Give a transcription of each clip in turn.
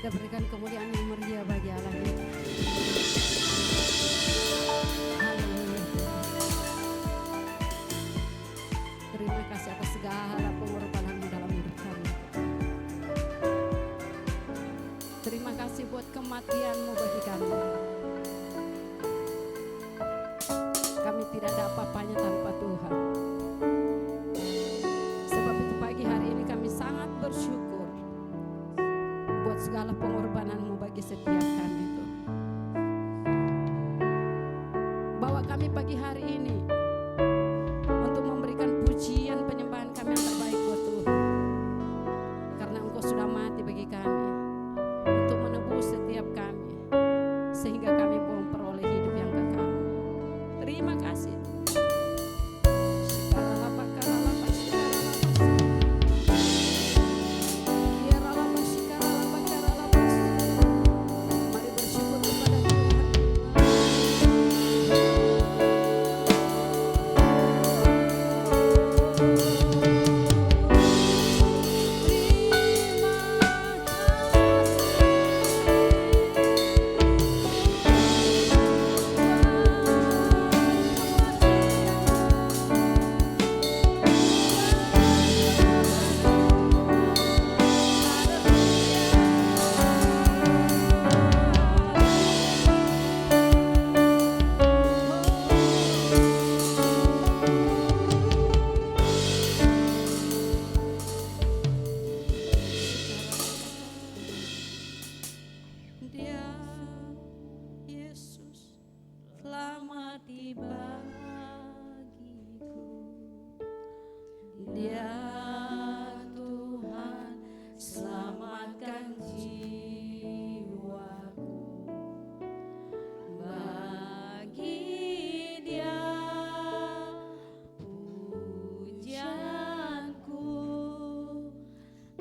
Kita berikan kemuliaan yang meriah bagi Allah kita. Haleluya. Terima kasih atas segala pengorbanan-Mu dalam hidup kami. Terima kasih buat kematian-Mu bagi kami. Kami tidak ada apa-apanya tanpa Tuhan. Sebab itu pagi hari ini kami sangat bersyukur buat segala pengorbanan-Mu bagi setiap kami Tuhan. Bawa kami pagi hari ini untuk memberikan pujian penyembahan kami yang terbaik buat Tuhan. Karena Engkau sudah mati bagi kami untuk menebus setiap kami, sehingga kami memperoleh hidup yang kekal. Terima kasih. Mari bersyukur kepada Dia, Yesus telah mati bagiku. Dia Tuhan selamatkan jiwaku. Bagi Dia pujianku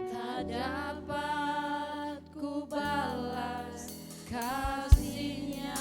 tak dapat ku balas kasih-Nya.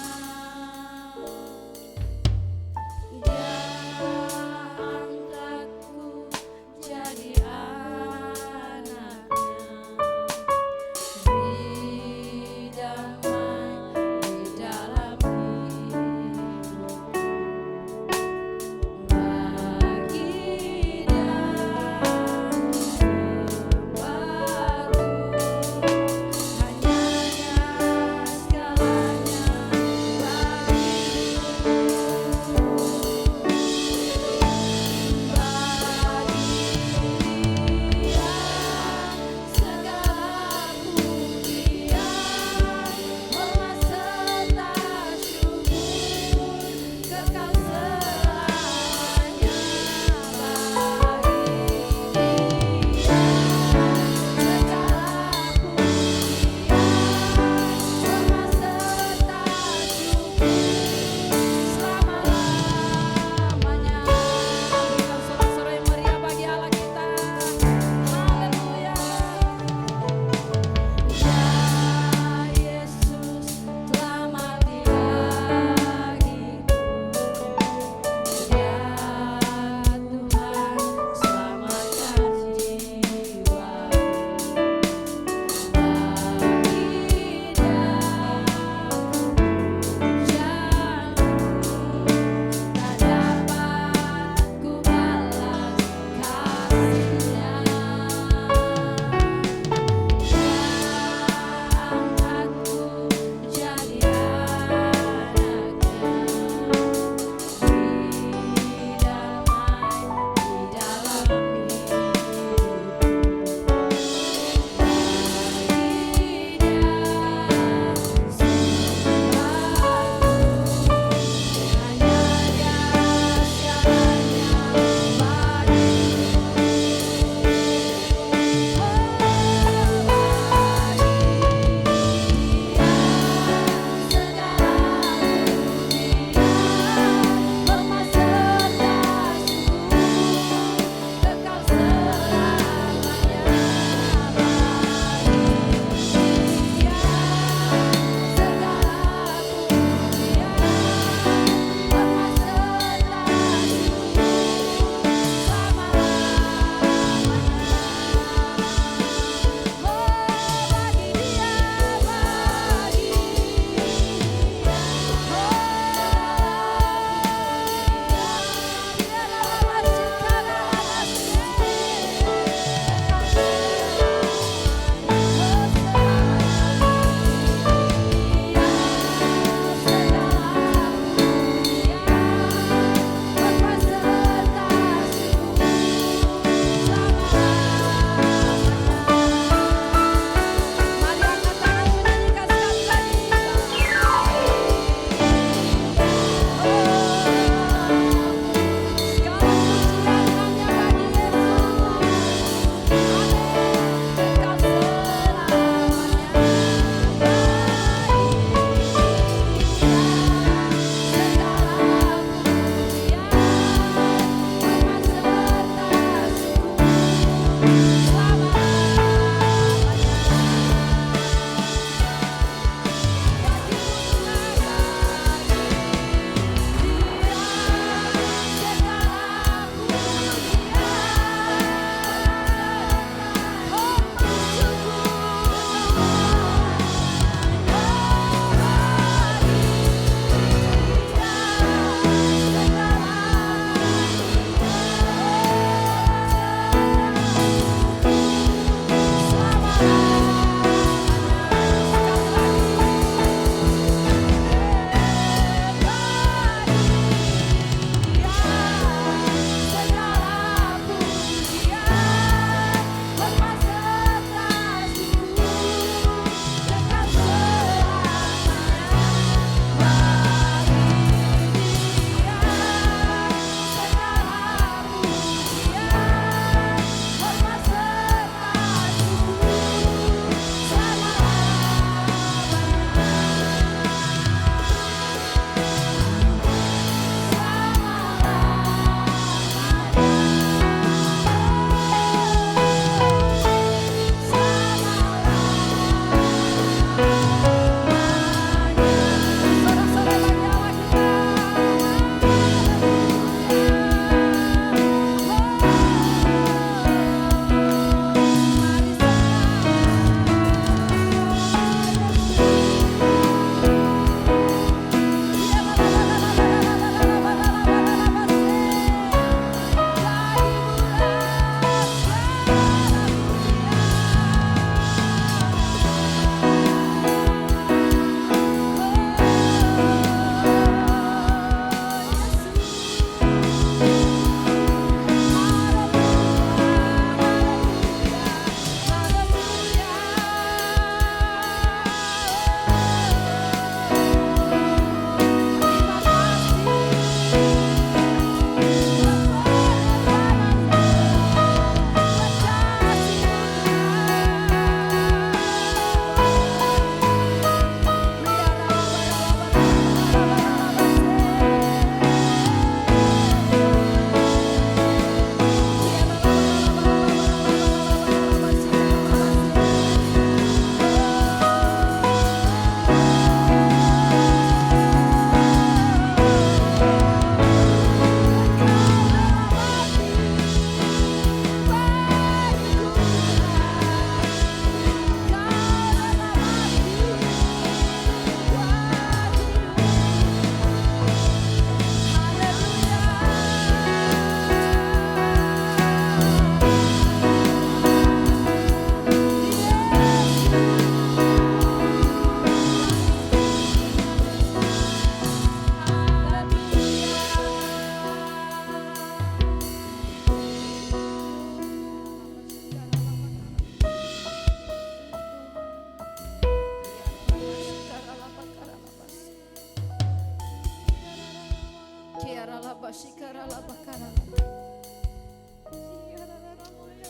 Kiara laba shikara laba kara.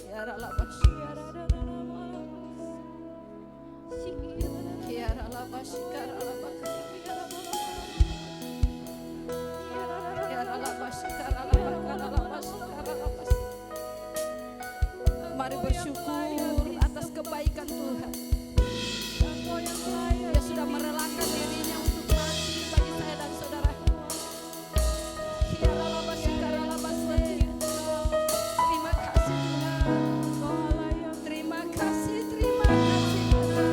Kiara laba shikara. Kiara laba shikara laba kara. Kiara laba shikara laba kara laba shikara laba. Mari bersyukur atas kebaikan Tuhan. Dia sudah merelakan dirinya untuk mati bagi saya dan saudara. Kiara laba shikara laba swati. Terima kasih Tuhan. Terima kasih, terima kasih Tuhan.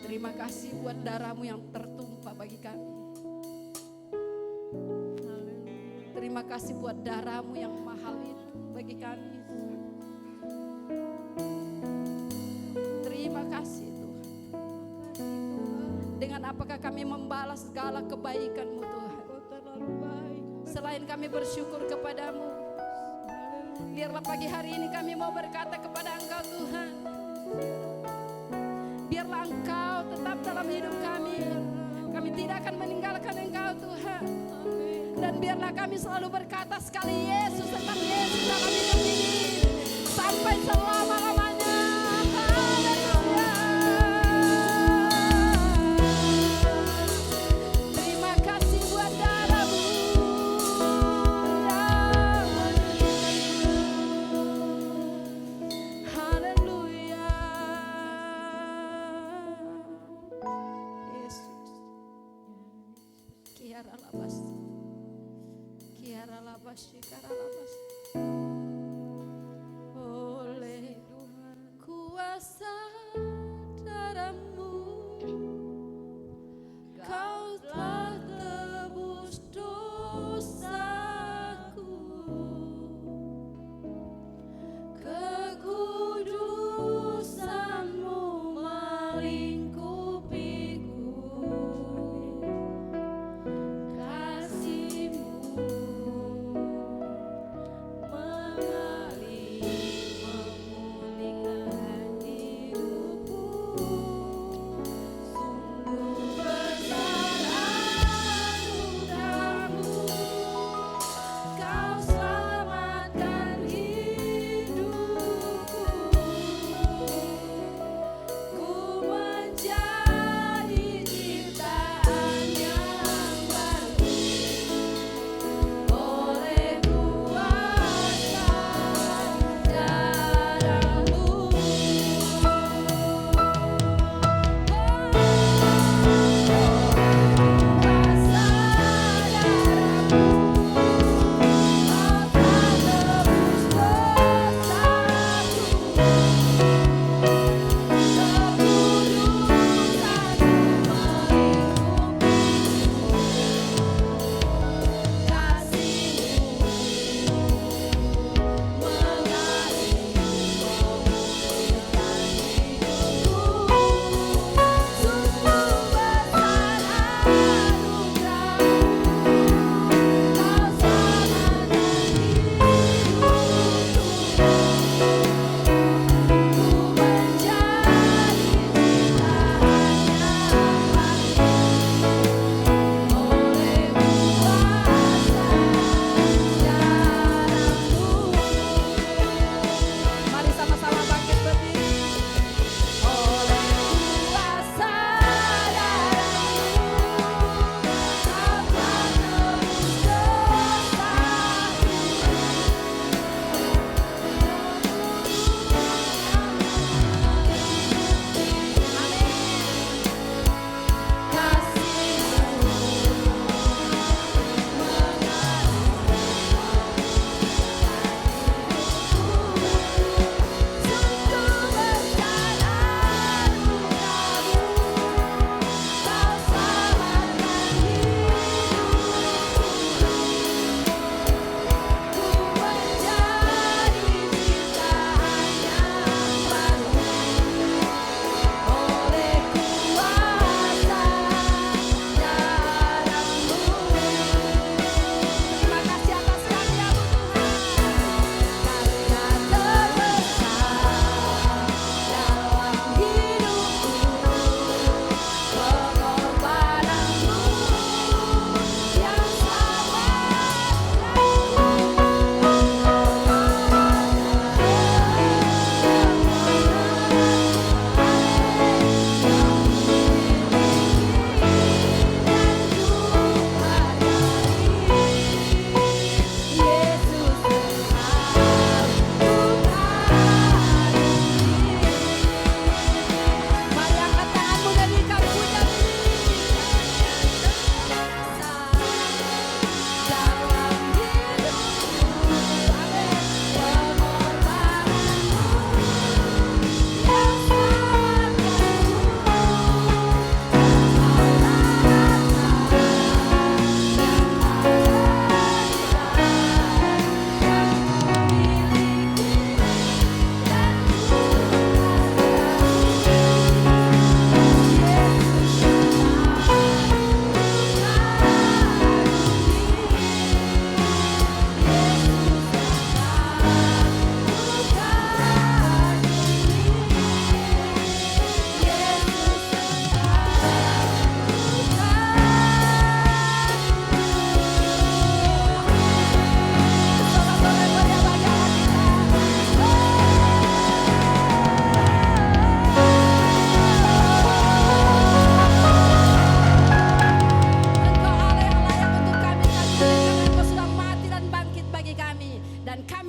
Terima kasih buat darahmu yang tertumpah bagi kami. Terima kasih buat darahmu yang mahal itu bagi kami. Terima kasih Tuhan. Dengan apakah kami membalas segala kebaikan-Mu Tuhan. Selain kami bersyukur kepadamu, biarlah pagi hari ini kami mau berkata kepada Engkau Tuhan, biarlah Engkau tetap dalam hidup kami. Kami tidak akan meninggalkan Engkau Tuhan. Dan biarlah kami selalu berkata sekali Yesus, tetap Yesus dalam hidup ini sampai selama-lamanya. Haleluya. Terima kasih buat darah-Mu. Haleluya. Yesus. Kiara labas. Kiara labas, kiara labas. Oleh kuasa darah-Mu, Kau telah tebus dosaku. Kekudusan-Mu melingkupiku. Kasih-Mu mengalir memulihkan hatiku.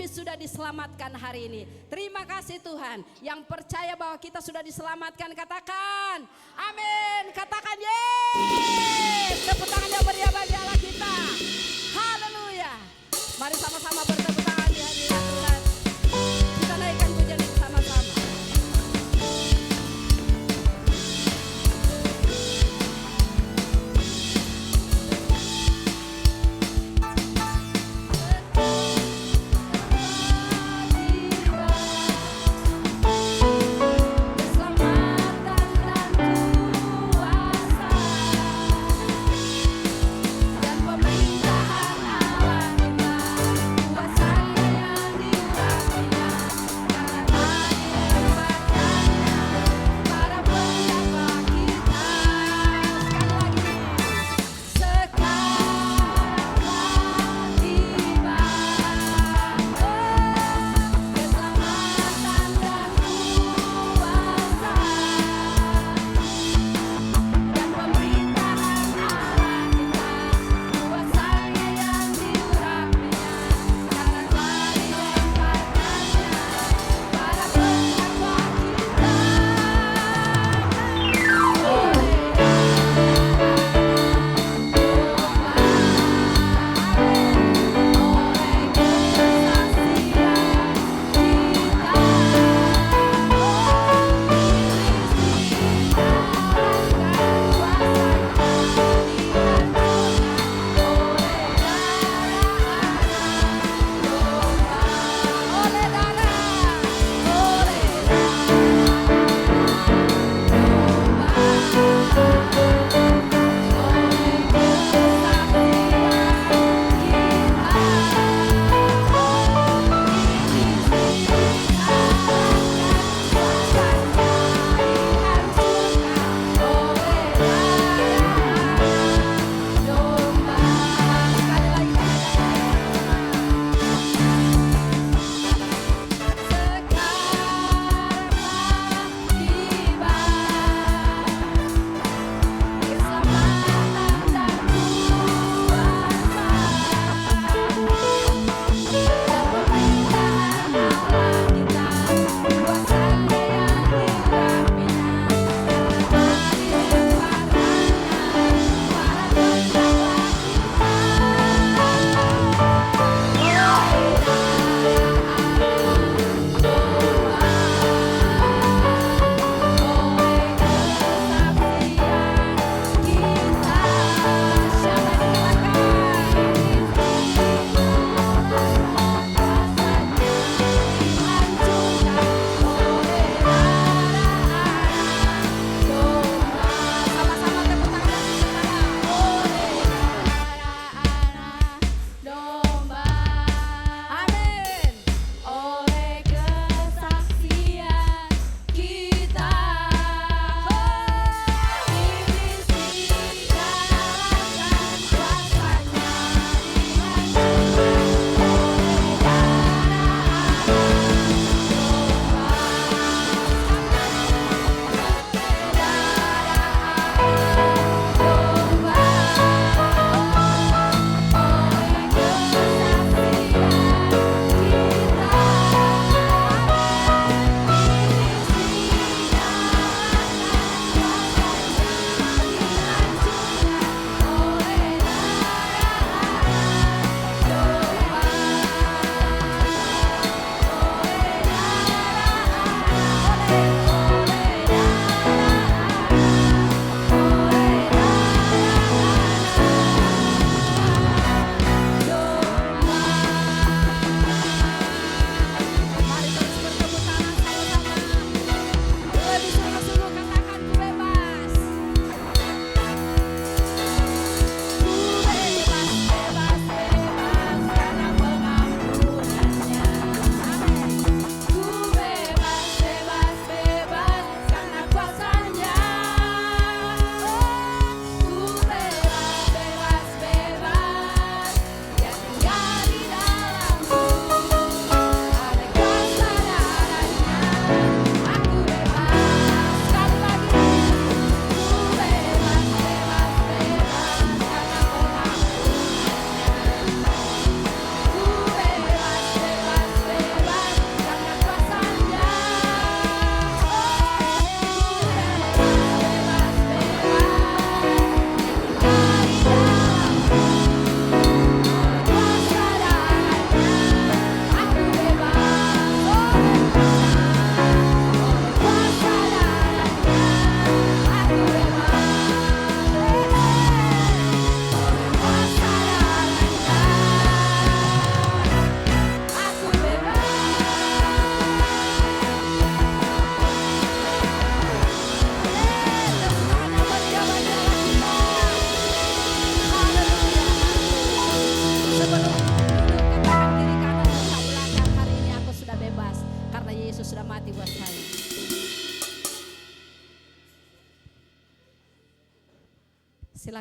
sudah diselamatkan hari ini. Terima kasih Tuhan. Yang percaya bahwa kita sudah diselamatkan, katakan amin. Katakan yes. Tepuk tangan yang meriah bagi Allah kita. Haleluya. Mari sama-sama bertepuk tangan di hadirat Tuhan. Kita naikkan pujian ini sama-sama. Dan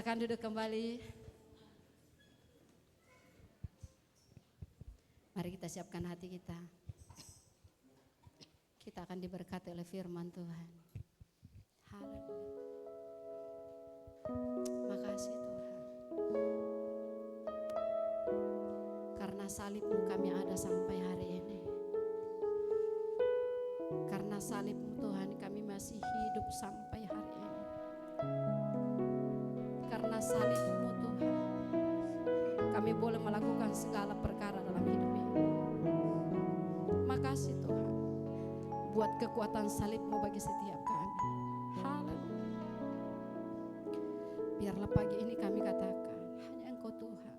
Silakan duduk kembali. Mari kita siapkan hati kita. Kita akan diberkati oleh firman Tuhan. Haleluya. Makasih Tuhan. Karena salib-Mu kami ada sampai hari ini. Karena salib-Mu Tuhan kami masih hidup sampai hari ini. Karena salib-Mu Tuhan kami boleh melakukan segala perkara dalam hidup ini. Makasih Tuhan buat kekuatan salib-Mu bagi setiap kami. Haleluya. Biarlah pagi ini kami katakan hanya Engkau Tuhan.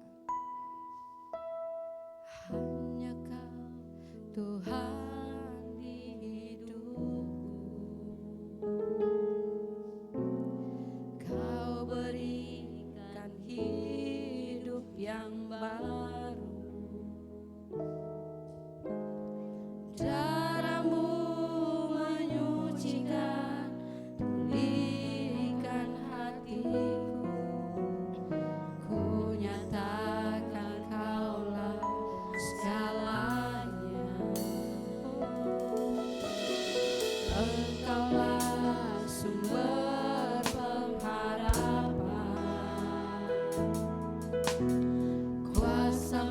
Hanya Kau Tuhan di hidupku. Kau berikan hidup yang baru. Darah-Mu menyucikan, pulihkan hatiku. Ku nyatakan Kaulah segalanya. Engkaulah sumber pengharapan, kuasa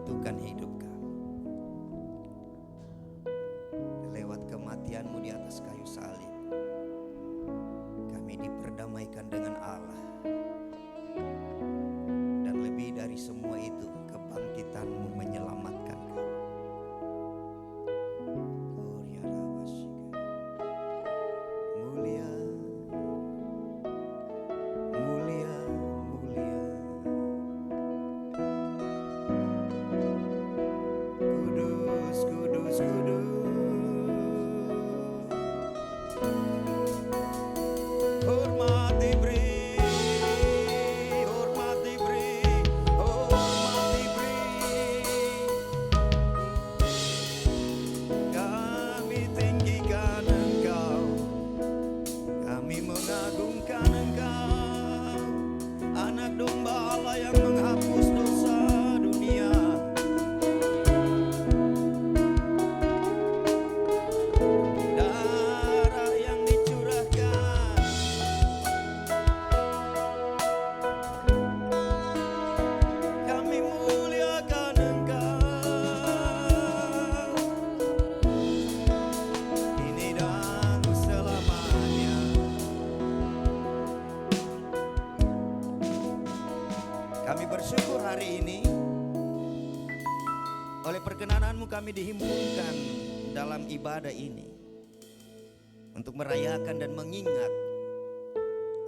menyatukan hidup kami. Lewat kematian-Mu di atas kayu salib, kami diperdamaikan dengan Allah. Dan lebih dari semua itu, kebangkitan-Mu menyelamatkan kami. Mulia, mulia, mulia. Kudus, kudus, kudus. Hormat diberi, hormat diberi, hormat diberi. Kami tinggikan Engkau, kami mengagungkan Engkau, Anak Domba Allah yang menghapus dosa dunia. Darah yang dicurahkan, kami muliakan Engkau, kini dan selamanya. Kami bersyukur hari ini oleh perkenanan-Mu kami dihimpunkan dalam ibadah ini untuk merayakan dan mengingat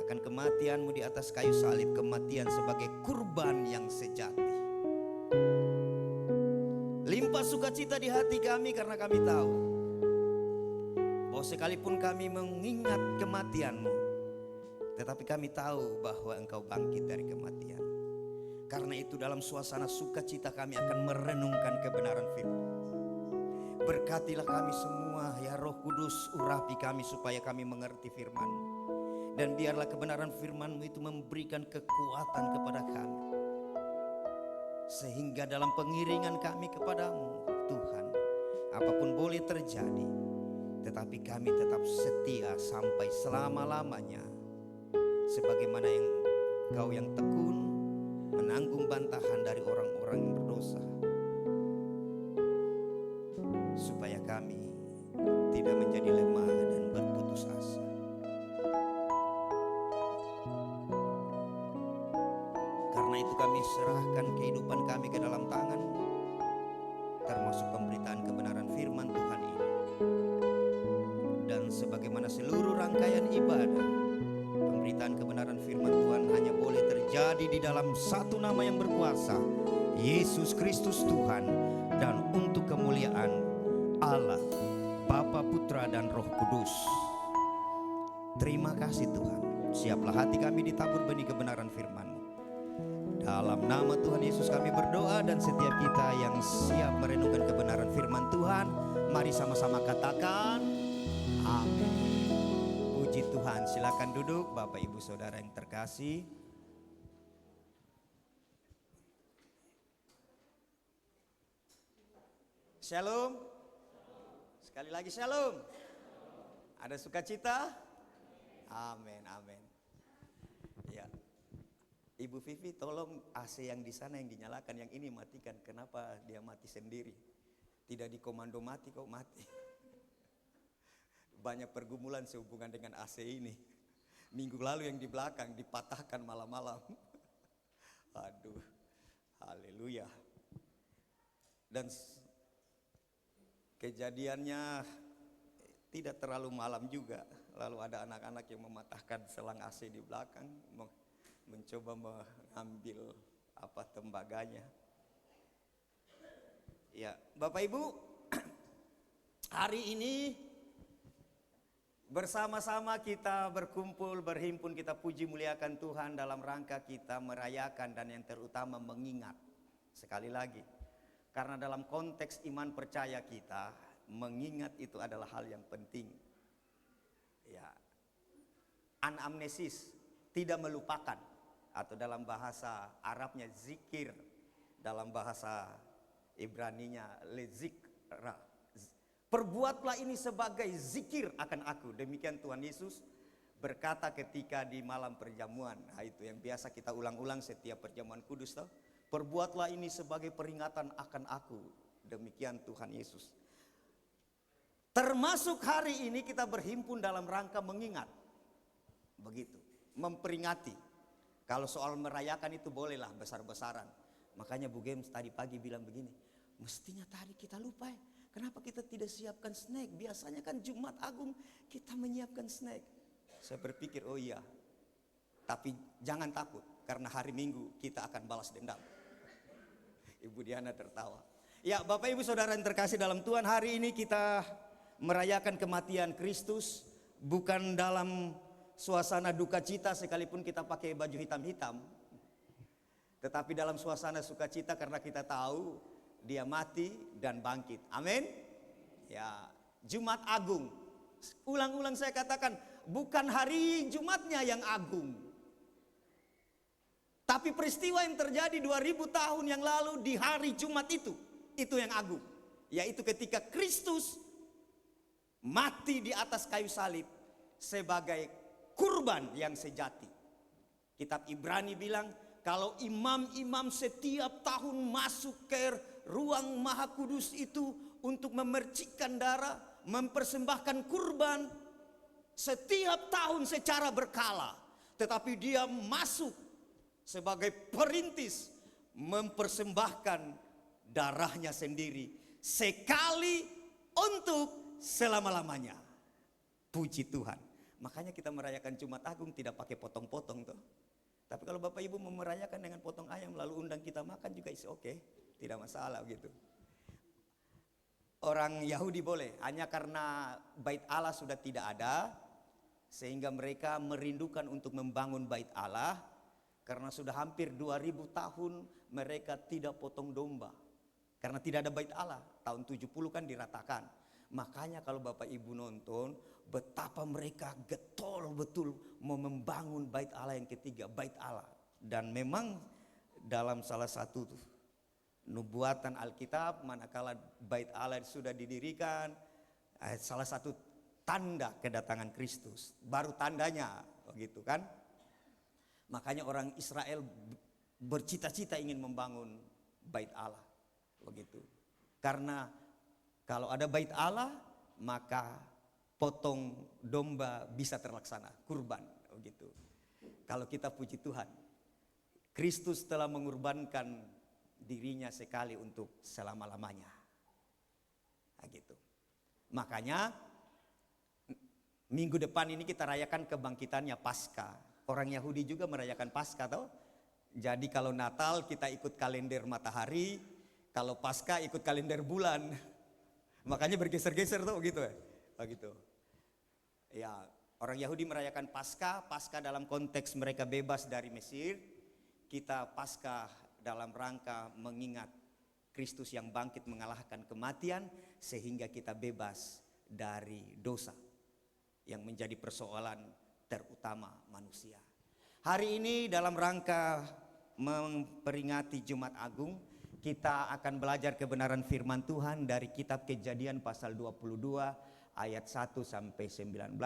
akan kematian-Mu di atas kayu salib, kematian sebagai kurban yang sejati. Limpah sukacita di hati kami karena kami tahu bahwa sekalipun kami mengingat kematian-Mu, tetapi kami tahu bahwa Engkau bangkit dari kematian. Karena itu dalam suasana sukacita kami akan merenungkan kebenaran firman. Berkatilah kami semua ya Roh Kudus, urapi kami supaya kami mengerti firman. Dan biarlah kebenaran firman-Mu itu memberikan kekuatan kepada kami. Sehingga dalam pengiringan kami kepadamu Tuhan, apapun boleh terjadi, tetapi kami tetap setia sampai selama-lamanya. Sebagaimana yang Engkau yang tekun menanggung bantahan dari orang-orang yang berdosa, supaya kami tidak menjadi lemah dan berputus asa. Karena itu kami serahkan kehidupan kami ke dalam tangan-Mu, termasuk pemberitaan kebenaran firman Tuhan ini. Dan sebagaimana seluruh rangkaian ibadah, pemberitaan kebenaran firman Tuhan hanya boleh terjadi di dalam satu nama yang berkuasa, Yesus Kristus Tuhan, dan untuk kemuliaan Allah, Bapa, Putra, dan Roh Kudus. Terima kasih Tuhan. Siaplah hati kami ditabur benih kebenaran firman-Mu. Dalam nama Tuhan Yesus kami berdoa, dan setiap kita yang siap merenungkan kebenaran firman Tuhan, mari sama-sama katakan amin. Puji Tuhan. Silakan duduk Bapak Ibu Saudara yang terkasih. Shalom. Sekali lagi shalom. Ada sukacita? Amin, amin. Ya. Ibu Vivi, tolong AC yang di sana yang dinyalakan, yang ini matikan. Kenapa dia mati sendiri? Tidak dikomando mati kok mati. Banyak pergumulan sehubungan dengan AC ini. Minggu lalu yang di belakang dipatahkan malam-malam. Aduh, haleluya. Dan kejadiannya tidak terlalu malam juga. Lalu ada anak-anak yang mematahkan selang AC di belakang, mencoba mengambil tembaganya. Ya, Bapak Ibu, hari ini bersama-sama kita berkumpul, berhimpun, kita puji muliakan Tuhan dalam rangka kita merayakan dan yang terutama mengingat. Sekali lagi, karena dalam konteks iman percaya kita, mengingat itu adalah hal yang penting. Ya, anamnesis, tidak melupakan, atau dalam bahasa Arabnya zikir, dalam bahasa Ibraninya lezikra. Perbuatlah ini sebagai zikir akan aku. Demikian Tuhan Yesus berkata ketika di malam perjamuan. Nah, itu yang biasa kita ulang-ulang setiap perjamuan kudus toh. Perbuatlah ini sebagai peringatan akan aku. Demikian Tuhan Yesus. Termasuk hari ini kita berhimpun dalam rangka mengingat. Begitu, memperingati. Kalau soal merayakan itu bolehlah besar-besaran. Makanya Bu Gems tadi pagi bilang begini, mestinya tadi kita lupa ya. Kenapa kita tidak siapkan snack? Biasanya kan Jumat Agung kita menyiapkan snack. Saya berpikir, oh iya. Tapi jangan takut, karena hari Minggu kita akan balas dendam. Ibu Diana tertawa. Ya, Bapak Ibu Saudara yang terkasih dalam Tuhan, hari ini kita merayakan kematian Kristus. Bukan dalam suasana duka cita sekalipun kita pakai baju hitam-hitam. Tetapi dalam suasana sukacita karena kita tahu Dia mati dan bangkit. Amin. Ya, Jumat Agung. Ulang-ulang saya katakan, bukan hari Jumatnya yang agung. Tapi peristiwa yang terjadi 2000 tahun yang lalu di hari Jumat itu yang agung. Yaitu ketika Kristus mati di atas kayu salib sebagai kurban yang sejati. Kitab Ibrani bilang, kalau imam-imam setiap tahun masuk ke ruang Maha Kudus itu untuk memercikkan darah, mempersembahkan kurban setiap tahun secara berkala. Tetapi dia masuk sebagai perintis mempersembahkan darahnya sendiri sekali untuk selama-lamanya. Puji Tuhan. Makanya kita merayakan Jumat Agung tidak pakai potong-potong tuh. Tapi kalau Bapak Ibu mau merayakan dengan potong ayam lalu undang kita makan juga is oke, tidak masalah gitu. Orang Yahudi boleh, hanya karena bait Allah sudah tidak ada sehingga mereka merindukan untuk membangun bait Allah. Karena sudah hampir 2000 tahun mereka tidak potong domba. Karena tidak ada bait Allah, tahun 70 kan diratakan. Makanya kalau Bapak Ibu nonton, betapa mereka getol betul mau membangun bait Allah yang ketiga, bait Allah. Dan memang dalam salah satu nubuatan Alkitab, manakala bait Allah sudah didirikan, salah satu tanda kedatangan Kristus. Baru tandanya, begitu kan? Makanya orang Israel bercita-cita ingin membangun bait Allah, begitu. Karena kalau ada bait Allah, maka potong domba bisa terlaksana, kurban, begitu. Kalau kita puji Tuhan, Kristus telah mengorbankan dirinya sekali untuk selama-lamanya. Nah, gitu. Makanya minggu depan ini kita rayakan kebangkitannya Paskah. Orang Yahudi juga merayakan Paskah, toh. Jadi kalau Natal kita ikut kalender matahari, kalau Paskah ikut kalender bulan. Makanya bergeser-geser tuh gitu ya. Begitu. Ya, orang Yahudi merayakan Paskah dalam konteks mereka bebas dari Mesir. Kita Paskah dalam rangka mengingat Kristus yang bangkit mengalahkan kematian sehingga kita bebas dari dosa yang menjadi persoalan terutama manusia. Hari ini dalam rangka memperingati Jumat Agung, kita akan belajar kebenaran firman Tuhan dari kitab Kejadian pasal 22 ayat 1 sampai 19.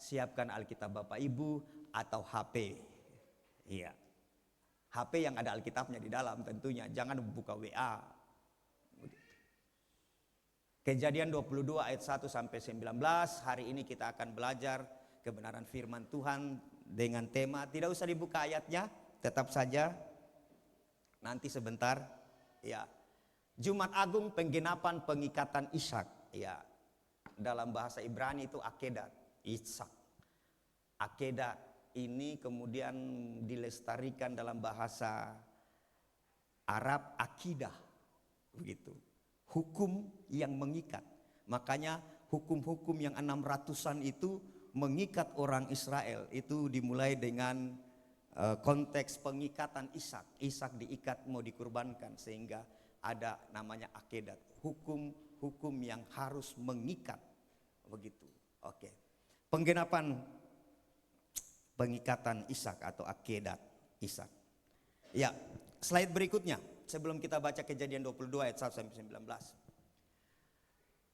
Siapkan Alkitab Bapak Ibu atau HP. Iya. HP yang ada Alkitabnya di dalam tentunya, jangan buka WA. Kejadian 22 ayat 1 sampai 19. Hari ini kita akan belajar kebenaran firman Tuhan dengan tema, tidak usah dibuka ayatnya, tetap saja nanti sebentar. Ya, Jumat Agung penggenapan pengikatan Ishak. Ya, dalam bahasa Ibrani itu akedat, Ishak. Akedat ini kemudian dilestarikan dalam bahasa Arab akidah, begitu. Hukum yang mengikat. Makanya hukum-hukum yang 600-an itu mengikat orang Israel. Itu dimulai dengan konteks pengikatan Ishak. Ishak diikat mau dikurbankan sehingga ada namanya akedat. Hukum yang harus mengikat. Begitu. Oke. Penggenapan pengikatan Ishak atau akedat Ishak. Ya, slide berikutnya. Sebelum kita baca Kejadian 22 ayat 1 sampai 19.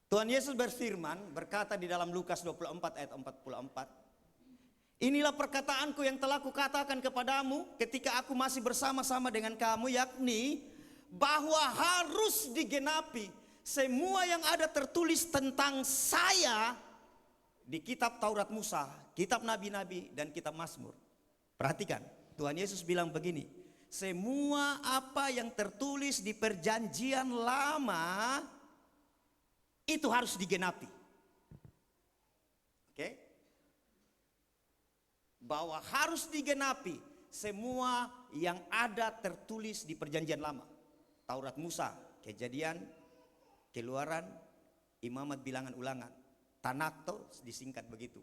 Tuhan Yesus berfirman, berkata di dalam Lukas 24 ayat 44. Inilah perkataanku yang telah kukatakan kepadamu ketika aku masih bersama-sama dengan kamu, yakni bahwa harus digenapi semua yang ada tertulis tentang saya di kitab Taurat Musa, kitab Nabi-Nabi, dan kitab Mazmur. Perhatikan, Tuhan Yesus bilang begini, semua apa yang tertulis di perjanjian lama itu harus digenapi. Oke? Bahwa harus digenapi semua yang ada tertulis di perjanjian lama. Taurat Musa, Kejadian, Keluaran, Imamat, Bilangan, Ulangan. Tanakh disingkat begitu.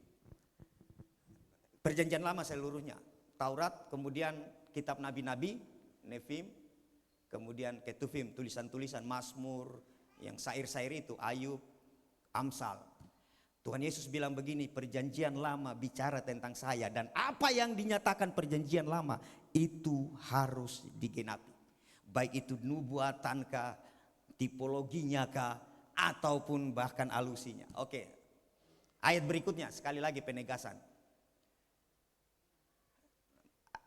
Perjanjian lama seluruhnya. Taurat, kemudian kitab nabi-nabi, Nefim, kemudian Ketuvim, tulisan-tulisan Mazmur, yang syair-syair itu, Ayub, Amsal. Tuhan Yesus bilang begini, perjanjian lama bicara tentang saya, dan apa yang dinyatakan perjanjian lama itu harus digenapi. Baik itu nubuatankah, tipologinya kah, ataupun bahkan alusinya. Oke, ayat berikutnya, sekali lagi penegasan.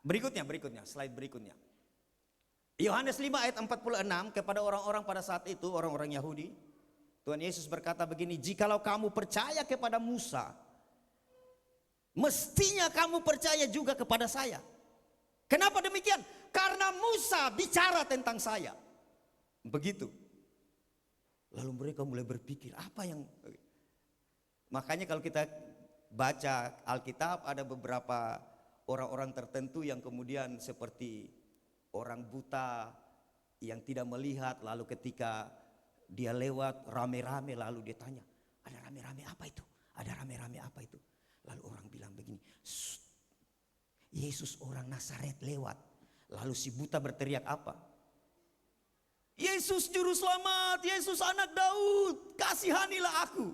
Berikutnya, slide berikutnya. Yohanes 5 ayat 46, kepada orang-orang pada saat itu, orang-orang Yahudi, Tuhan Yesus berkata begini, jikalau kamu percaya kepada Musa, mestinya kamu percaya juga kepada saya. Kenapa demikian? Karena Musa bicara tentang saya. Begitu. Lalu mereka mulai berpikir, apa yang... Makanya kalau kita baca Alkitab, ada beberapa orang-orang tertentu yang kemudian seperti orang buta yang tidak melihat, lalu ketika dia lewat rame-rame, lalu dia tanya, ada rame-rame apa itu? Ada rame-rame apa itu? Lalu orang bilang begini, Yesus orang Nazaret lewat. Lalu si buta berteriak apa? Yesus juru selamat, Yesus anak Daud, kasihanilah aku.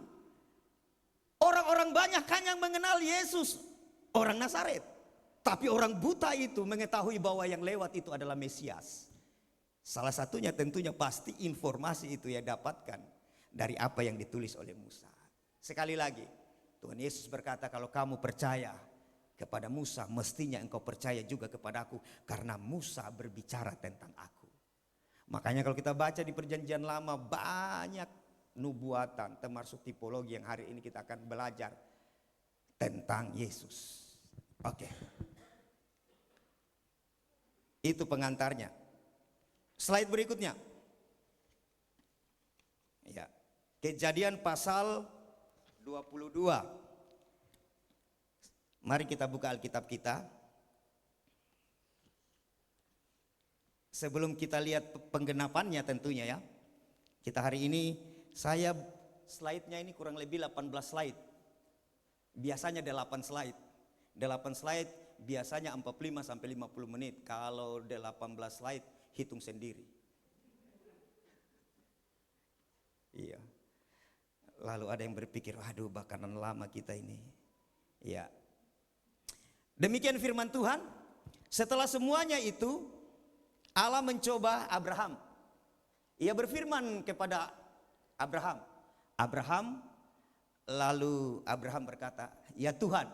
Orang-orang banyak kan yang mengenal Yesus orang Nazaret. Tapi orang buta itu mengetahui bahwa yang lewat itu adalah Mesias. Salah satunya tentunya pasti informasi itu ya dapatkan dari apa yang ditulis oleh Musa. Sekali lagi, Tuhan Yesus berkata, kalau kamu percaya kepada Musa, mestinya engkau percaya juga kepadaku, karena Musa berbicara tentang aku. Makanya kalau kita baca di perjanjian lama, banyak nubuatan termasuk tipologi yang hari ini kita akan belajar tentang Yesus. Oke. Itu pengantarnya. Slide berikutnya. Ya. Kejadian pasal 22. Mari kita buka Alkitab kita. Sebelum kita lihat penggenapannya tentunya ya. Kita hari ini, saya slide-nya ini kurang lebih 18 slide. Biasanya 8 slide. 8 slide biasanya 45 sampai 50 menit. Kalau 18 slide hitung sendiri. Iya. Lalu ada yang berpikir, aduh bakaran lama kita ini. Ya. Demikian firman Tuhan. Setelah semuanya itu, Allah mencoba Abraham. Ia berfirman kepada Abraham. Lalu Abraham berkata, ya Tuhan,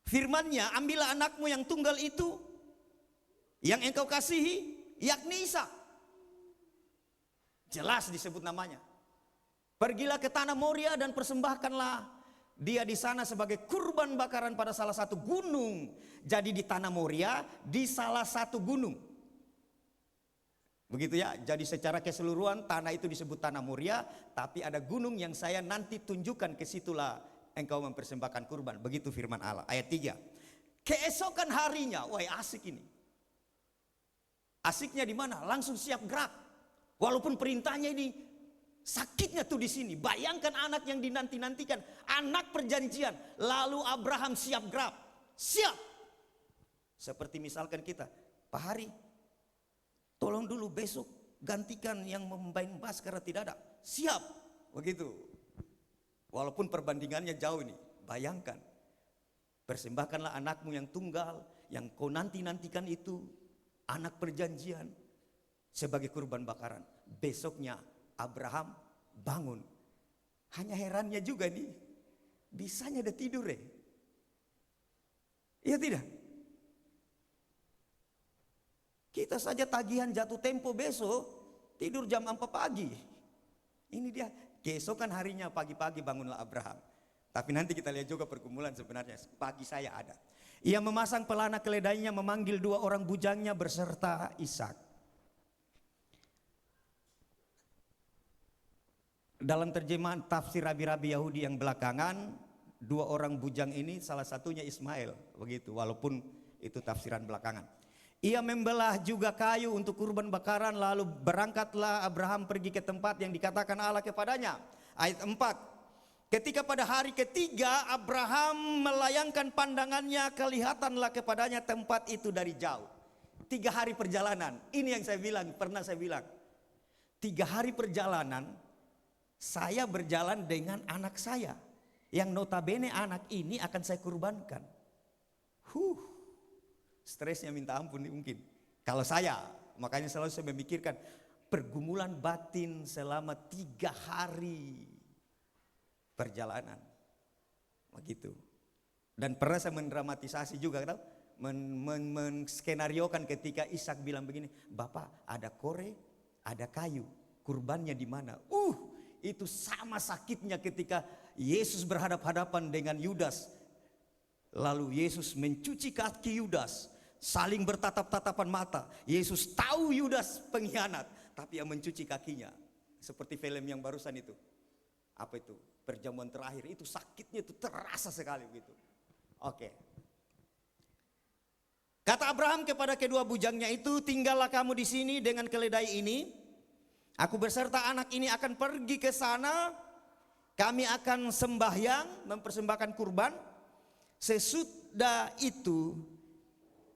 firman-Nya, ambillah anakmu yang tunggal itu, yang engkau kasihi, yakni Ishak. Jelas disebut namanya. Pergilah ke tanah Moria dan persembahkanlah dia di sana sebagai kurban bakaran pada salah satu gunung. Jadi di tanah Moria, di salah satu gunung. Begitu ya, jadi secara keseluruhan tanah itu disebut tanah Moria, tapi ada gunung yang saya nanti tunjukkan, ke situlah engkau mempersembahkan kurban. Begitu firman Allah. Ayat 3. Keesokan harinya, wah asik ini. Asiknya di mana? Langsung siap gerak. Walaupun perintahnya ini sakitnya tuh di sini. Bayangkan anak yang dinanti-nantikan, anak perjanjian. Lalu Abraham siap gerak. Siap. Seperti misalkan kita, Pak Hari, tolong dulu besok gantikan yang membain bas karena tidak ada. Siap. Begitu. Walaupun perbandingannya jauh ini. Bayangkan. Persembahkanlah anakmu yang tunggal, yang kau nanti-nantikan itu, anak perjanjian, sebagai kurban bakaran. Besoknya Abraham bangun. Hanya herannya juga nih, bisanya udah tidur Iya tidak? Kita saja tagihan jatuh tempo besok, tidur jam 4 pagi. Ini dia, keesokan harinya pagi-pagi bangunlah Abraham. Tapi nanti kita lihat juga pergumulan sebenarnya, pagi saya ada. Ia memasang pelana keledainya, memanggil 2 orang bujangnya berserta Ishak. Dalam terjemahan tafsir rabi-rabi Yahudi yang belakangan, 2 orang bujang ini salah satunya Ismail, begitu, walaupun itu tafsiran belakangan. Ia membelah juga kayu untuk kurban bakaran, lalu berangkatlah Abraham pergi ke tempat yang dikatakan Allah kepadanya. Ayat 4. Ketika pada hari ketiga Abraham melayangkan pandangannya, kelihatanlah kepadanya tempat itu dari jauh. 3 hari perjalanan. Ini yang saya bilang, pernah saya bilang. 3 hari perjalanan, saya berjalan dengan anak saya. Yang notabene anak ini akan saya kurbankan. Stresnya minta ampun mungkin. Kalau saya, makanya selalu saya memikirkan pergumulan batin selama 3 hari perjalanan. Begitu. Dan pernah saya mendramatisasi juga, tahu? Menskenariokan ketika Ishak bilang begini, Bapak ada kore, ada kayu, kurbannya di mana? Itu sama sakitnya ketika Yesus berhadap-hadapan dengan Yudas. Lalu Yesus mencuci kaki Yudas, saling bertatap-tatapan mata. Yesus tahu Yudas pengkhianat, tapi yang mencuci kakinya. Seperti film yang barusan itu. Apa itu? Perjamuan terakhir. Itu sakitnya itu terasa sekali begitu. Oke. Kata Abraham kepada kedua bujangnya itu, tinggallah kamu di sini dengan keledai ini. Aku beserta anak ini akan pergi ke sana. Kami akan sembahyang, mempersembahkan kurban. Sesudah itu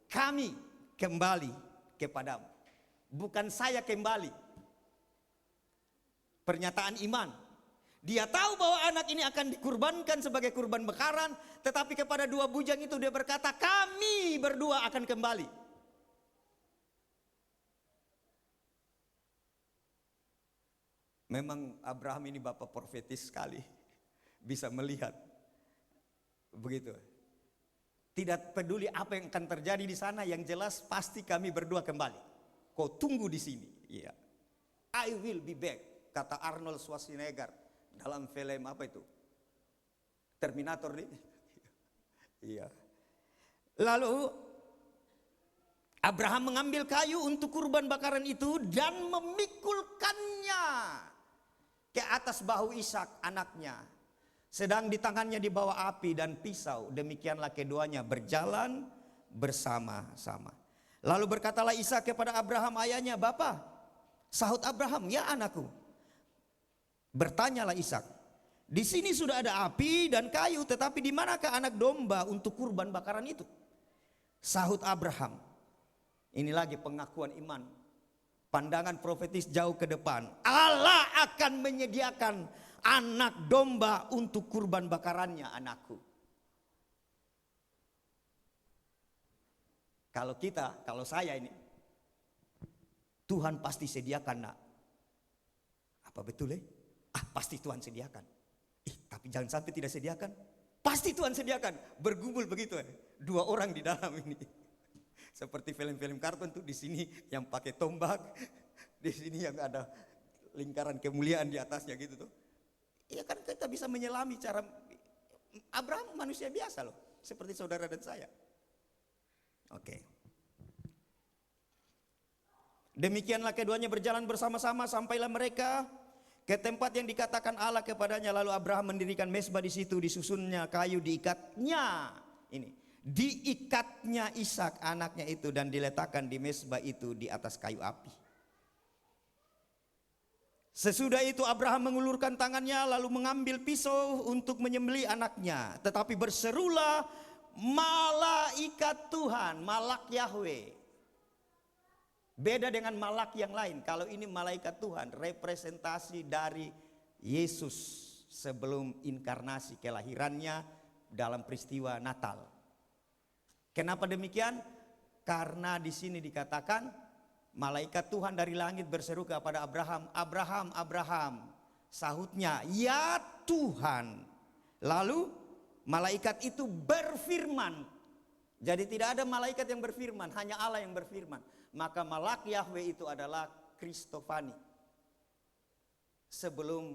kami kembali kepadamu. Bukan saya kembali. Pernyataan iman. Dia tahu bahwa anak ini akan dikurbankan sebagai kurban bakaran. Tetapi kepada 2 bujang itu dia berkata, kami berdua akan kembali. Memang Abraham ini bapak profetis sekali. Bisa melihat. Begitu. Tidak peduli apa yang akan terjadi di sana, yang jelas pasti kami berdua kembali. Kau tunggu di sini. Iya. I will be back, kata Arnold Schwarzenegger dalam film apa itu? Terminator ini. Iya. Lalu Abraham mengambil kayu untuk kurban bakaran itu dan memikulkannya ke atas bahu Ishak anaknya. Sedang di tangannya dibawa api dan pisau. Demikianlah keduanya berjalan bersama-sama. Lalu berkatalah Ishak kepada Abraham ayahnya, Bapa. Sahut Abraham, ya anakku. Bertanyalah Ishak, di sini sudah ada api dan kayu, tetapi di manakah anak domba untuk kurban bakaran itu? Sahut Abraham. Ini lagi pengakuan iman. Pandangan profetis jauh ke depan. Allah akan menyediakan anak domba untuk kurban bakarannya, anakku. Kalau saya ini, Tuhan pasti sediakan, nak. Apa betul pasti Tuhan sediakan. Tapi jangan sampai tidak sediakan. Pasti Tuhan sediakan. Bergumul begitu. 2 orang di dalam ini. Seperti film-film kartun tuh, di sini yang pakai tombak, di sini yang ada lingkaran kemuliaan di atasnya gitu tuh. Ya kan kita bisa menyelami cara Abraham manusia biasa loh, seperti saudara dan saya. Oke. Demikianlah keduanya berjalan bersama-sama sampailah mereka ke tempat yang dikatakan Allah kepadanya. Lalu Abraham mendirikan mezbah di situ, disusunnya kayu, diikatnya Ishak anaknya itu dan diletakkan di mezbah itu di atas kayu api. Sesudah itu Abraham mengulurkan tangannya lalu mengambil pisau untuk menyembelih anaknya. Tetapi berserulah malaikat Tuhan, malak Yahweh. Beda dengan malak yang lain. Kalau ini malaikat Tuhan, representasi dari Yesus sebelum inkarnasi, kelahirannya dalam peristiwa Natal. Kenapa demikian? Karena di sini dikatakan malaikat Tuhan dari langit berseru kepada Abraham, Abraham, Abraham. Sahutnya, ya Tuhan. Lalu malaikat itu berfirman, Jadi tidak ada malaikat yang berfirman, hanya Allah yang berfirman. Maka malak Yahweh itu adalah Kristofani. Sebelum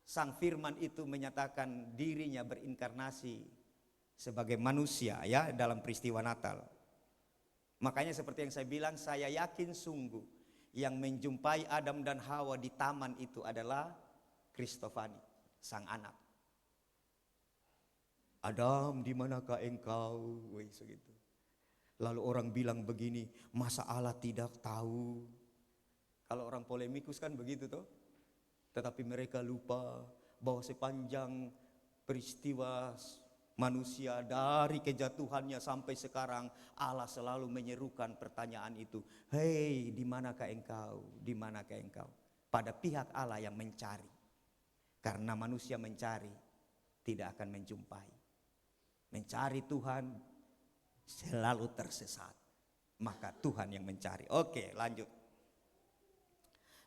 sang firman itu menyatakan dirinya berinkarnasi sebagai manusia ya dalam peristiwa Natal. Makanya seperti yang saya bilang, saya yakin sungguh yang menjumpai Adam dan Hawa di taman itu adalah Kristofani, sang anak. Adam, di manakah engkau? Wih, segitu. Lalu orang bilang begini, masa Allah tidak tahu? Kalau orang polemikus kan begitu toh. Tetapi mereka lupa bahwa sepanjang peristiwa manusia dari kejatuhannya sampai sekarang, Allah selalu menyerukan pertanyaan itu. Hei, di manakah engkau? Di manakah engkau? Pada pihak Allah yang mencari. Karena manusia mencari, tidak akan menjumpai. Mencari Tuhan selalu tersesat. Maka Tuhan yang mencari. Oke, lanjut.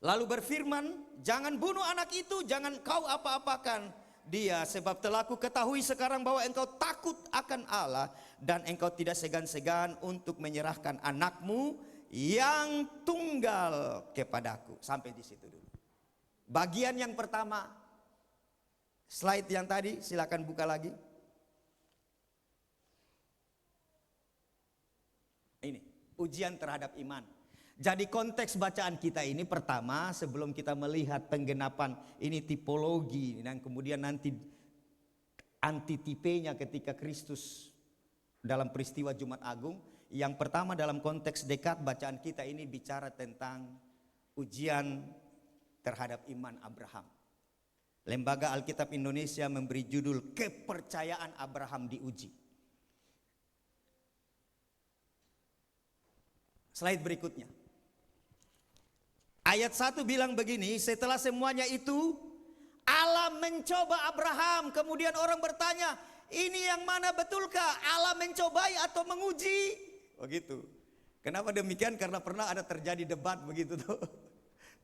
Lalu berfirman, jangan bunuh anak itu, jangan kau apa-apakan dia, sebab telah ku ketahui sekarang bahwa engkau takut akan Allah dan engkau tidak segan-segan untuk menyerahkan anakmu yang tunggal kepadaku. Sampai di situ dulu. Bagian yang pertama, slide yang tadi silakan buka lagi. Ini ujian terhadap iman. Jadi konteks bacaan kita ini pertama, sebelum kita melihat penggenapan ini tipologi dan kemudian nanti antitipenya ketika Kristus dalam peristiwa Jumat Agung. Yang pertama dalam konteks dekat bacaan kita ini bicara tentang ujian terhadap iman Abraham. Lembaga Alkitab Indonesia memberi judul Kepercayaan Abraham diuji. Slide berikutnya. Ayat 1 bilang begini, setelah semuanya itu Allah mencoba Abraham. Kemudian orang bertanya, ini yang mana betulkah? Allah mencobai atau menguji? Begitu. Kenapa demikian? Karena pernah ada terjadi debat begitu tuh.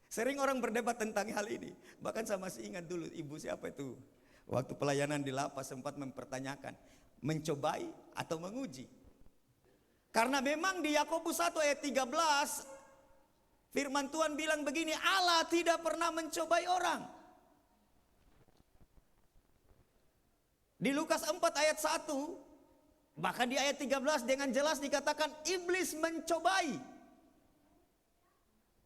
Sering orang berdebat tentang hal ini. Bahkan saya masih ingat dulu ibu siapa itu. Waktu pelayanan di lapas sempat mempertanyakan, mencobai atau menguji? Karena memang di Yakobus 1 ayat 13 firman Tuhan bilang begini, Allah tidak pernah mencobai orang. Di Lukas 4 ayat 1, bahkan di ayat 13 dengan jelas dikatakan iblis mencobai.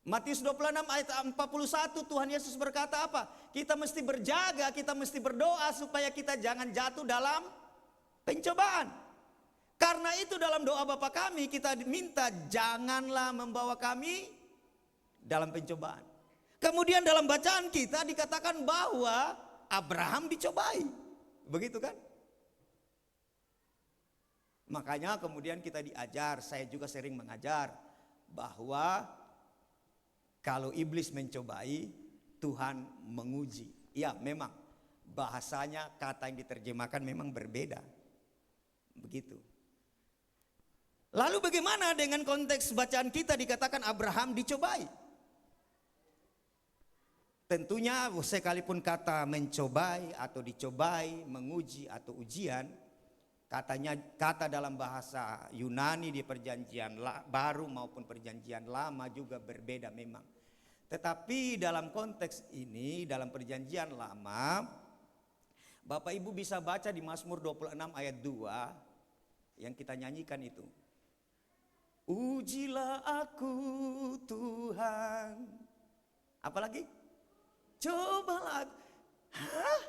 Matius 26 ayat 41 Tuhan Yesus berkata apa? Kita mesti berjaga, kita mesti berdoa supaya kita jangan jatuh dalam pencobaan. Karena itu dalam doa Bapa kami kita minta janganlah membawa kami dalam pencobaan. Kemudian dalam bacaan kita dikatakan bahwa Abraham dicobai. Begitu kan? Makanya kemudian kita diajar, saya juga sering mengajar bahwa kalau iblis mencobai, Tuhan menguji. Ya memang bahasanya kata yang diterjemahkan memang berbeda. Begitu. Lalu bagaimana dengan konteks bacaan kita dikatakan Abraham dicobai? Tentunya sekalipun kata mencobai atau dicobai, menguji atau ujian, kata dalam bahasa Yunani di perjanjian baru maupun perjanjian lama juga berbeda memang. Tetapi dalam konteks ini, dalam perjanjian lama, Bapak Ibu bisa baca di Mazmur 26 ayat 2 yang kita nyanyikan itu. Ujilah aku Tuhan. Apalagi? Cobalah. Hah?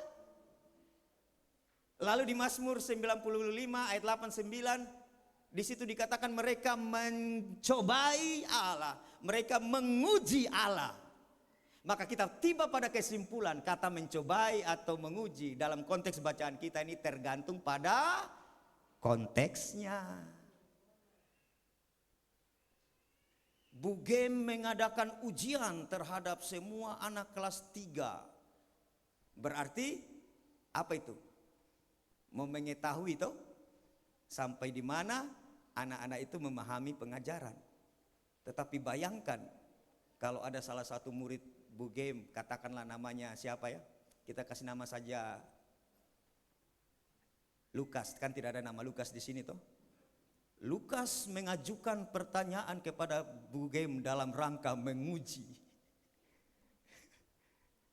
Lalu di Mazmur 95 ayat 89 di situ dikatakan mereka mencobai Allah, mereka menguji Allah. Maka kita tiba pada kesimpulan kata mencobai atau menguji dalam konteks bacaan kita ini tergantung pada konteksnya. Bugem mengadakan ujian terhadap semua anak kelas 3. Berarti apa itu? Mau mengetahui toh sampai di mana anak-anak itu memahami pengajaran. Tetapi bayangkan kalau ada salah satu murid Bugem, katakanlah namanya siapa ya? Kita kasih nama saja Lukas, kan tidak ada nama Lukas di sini toh. Lukas mengajukan pertanyaan kepada Bugem dalam rangka menguji.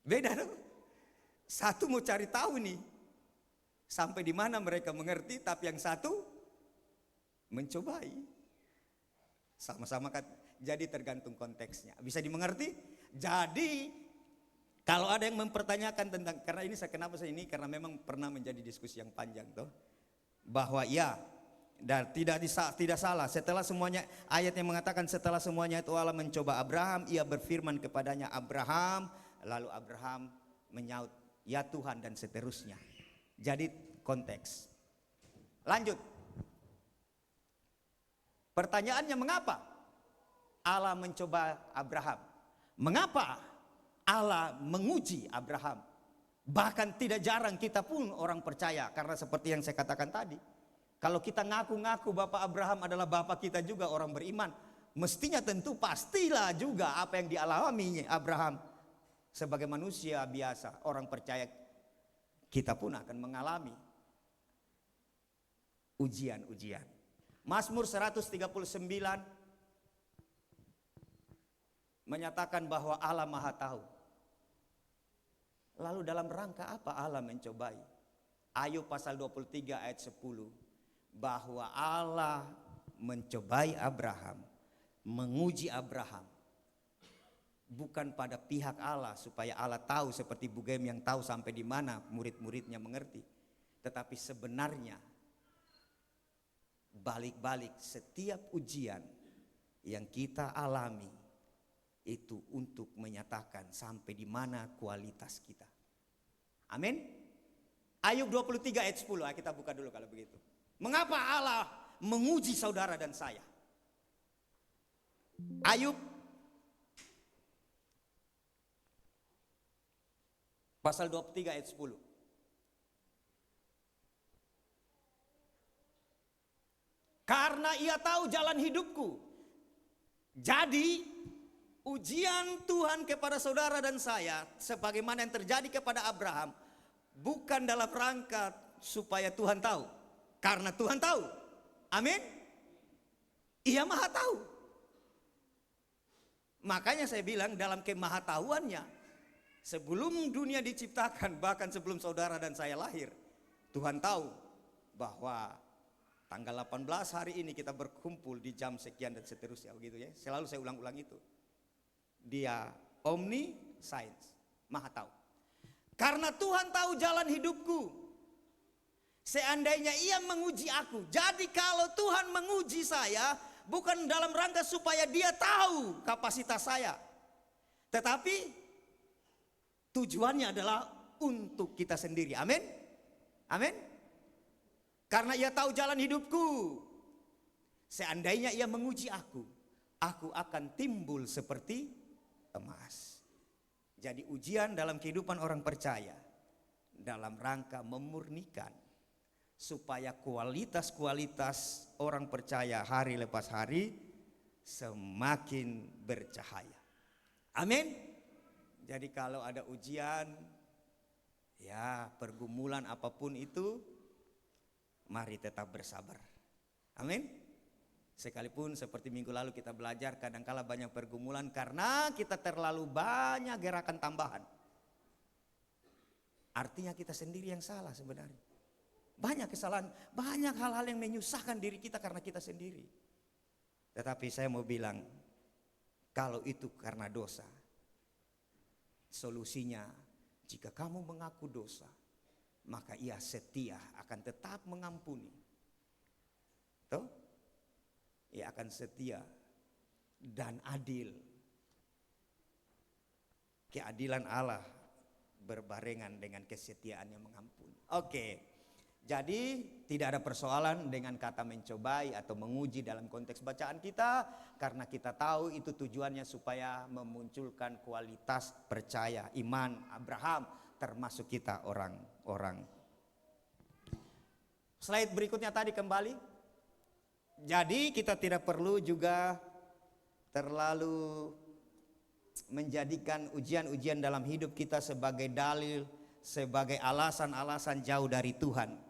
Beda dong. Satu mau cari tahu nih sampai di mana mereka mengerti, tapi yang satu mencobai. Sama-sama kan, jadi tergantung konteksnya. Bisa dimengerti? Jadi kalau ada yang mempertanyakan tentang, karena ini saya kenapa saya ini, karena memang pernah menjadi diskusi yang panjang toh, bahwa ya dan tidak salah setelah semuanya, ayat yang mengatakan setelah semuanya itu Allah mencoba Abraham, ia berfirman kepadanya, Abraham, lalu Abraham menyaut, ya Tuhan, dan seterusnya. Jadi konteks. Lanjut. Pertanyaannya, mengapa Allah mencoba Abraham? Mengapa Allah menguji Abraham? Bahkan tidak jarang kita pun orang percaya, karena seperti yang saya katakan tadi, kalau kita ngaku-ngaku Bapak Abraham adalah Bapak kita juga orang beriman, mestinya tentu pastilah juga apa yang dialami Abraham sebagai manusia biasa, orang percaya, kita pun akan mengalami ujian-ujian. Mazmur 139 menyatakan bahwa Allah Maha Tahu. Lalu dalam rangka apa Allah mencobai? Ayub pasal 23 ayat 10, bahwa Allah mencobai Abraham, menguji Abraham, bukan pada pihak Allah supaya Allah tahu seperti Bugem yang tahu sampai di mana murid-muridnya mengerti, tetapi sebenarnya balik-balik setiap ujian yang kita alami itu untuk menyatakan sampai di mana kualitas kita. Amin. Ayub 23 ayat 10, kita buka dulu kalau begitu. Mengapa Allah menguji saudara dan saya? Ayub pasal 23 ayat 10. Karena ia tahu jalan hidupku. Jadi ujian Tuhan kepada saudara dan saya, sebagaimana yang terjadi kepada Abraham, bukan dalam rangka supaya Tuhan tahu. Karena Tuhan tahu. Amin. Ia Maha Tahu. Makanya saya bilang dalam kemahatauannya, sebelum dunia diciptakan, bahkan sebelum saudara dan saya lahir, Tuhan tahu bahwa tanggal 18 hari ini kita berkumpul di jam sekian dan seterusnya, begitu ya. Selalu saya ulang-ulang itu. Dia omniscience, Maha Tahu. Karena Tuhan tahu jalan hidupku, seandainya ia menguji aku. Jadi kalau Tuhan menguji saya, bukan dalam rangka supaya dia tahu kapasitas saya, tetapi tujuannya adalah untuk kita sendiri. Amin. Amin. Karena ia tahu jalan hidupku, seandainya ia menguji aku akan timbul seperti emas. Jadi ujian dalam kehidupan orang percaya dalam rangka memurnikan, supaya kualitas-kualitas orang percaya hari lepas hari semakin bercahaya. Amin. Jadi kalau ada ujian, ya pergumulan apapun itu, mari tetap bersabar. Amin. Sekalipun seperti minggu lalu kita belajar, kadangkala banyak pergumulan karena kita terlalu banyak gerakan tambahan. Artinya kita sendiri yang salah sebenarnya. Banyak kesalahan, banyak hal-hal yang menyusahkan diri kita karena kita sendiri. Tetapi saya mau bilang, kalau itu karena dosa, solusinya jika kamu mengaku dosa, maka ia setia akan tetap mengampuni. Tuh? Ia akan setia dan adil. Keadilan Allah berbarengan dengan kesetiaan yang mengampuni. Oke. Jadi tidak ada persoalan dengan kata mencobai atau menguji dalam konteks bacaan kita, karena kita tahu itu tujuannya supaya memunculkan kualitas percaya, iman Abraham, termasuk kita orang-orang. Slide berikutnya tadi kembali. Jadi kita tidak perlu juga terlalu menjadikan ujian-ujian dalam hidup kita sebagai dalil, sebagai alasan-alasan jauh dari Tuhan.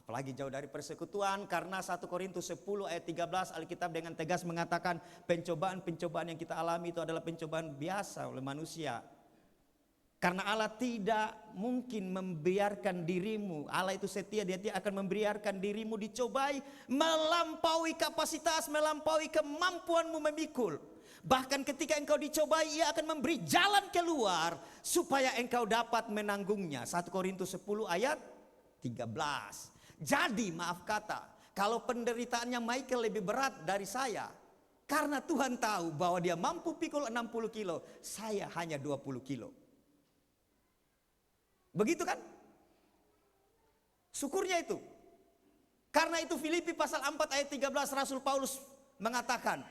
apalagi jauh dari persekutuan, karena 1 Korintus 10 ayat 13 Alkitab dengan tegas mengatakan pencobaan-pencobaan yang kita alami itu adalah pencobaan biasa oleh manusia. Karena Allah tidak mungkin membiarkan dirimu, Allah itu setia, dia tidak akan membiarkan dirimu dicobai melampaui kapasitas, melampaui kemampuanmu memikul. Bahkan ketika engkau dicobai, ia akan memberi jalan keluar supaya engkau dapat menanggungnya. 1 Korintus 10 ayat 13. Jadi maaf kata, kalau penderitaannya Michael lebih berat dari saya, karena Tuhan tahu bahwa dia mampu pikul 60 kilo, saya hanya 20 kilo. Begitu kan? Syukurnya itu. Karena itu Filipi pasal 4 ayat 13 Rasul Paulus mengatakan,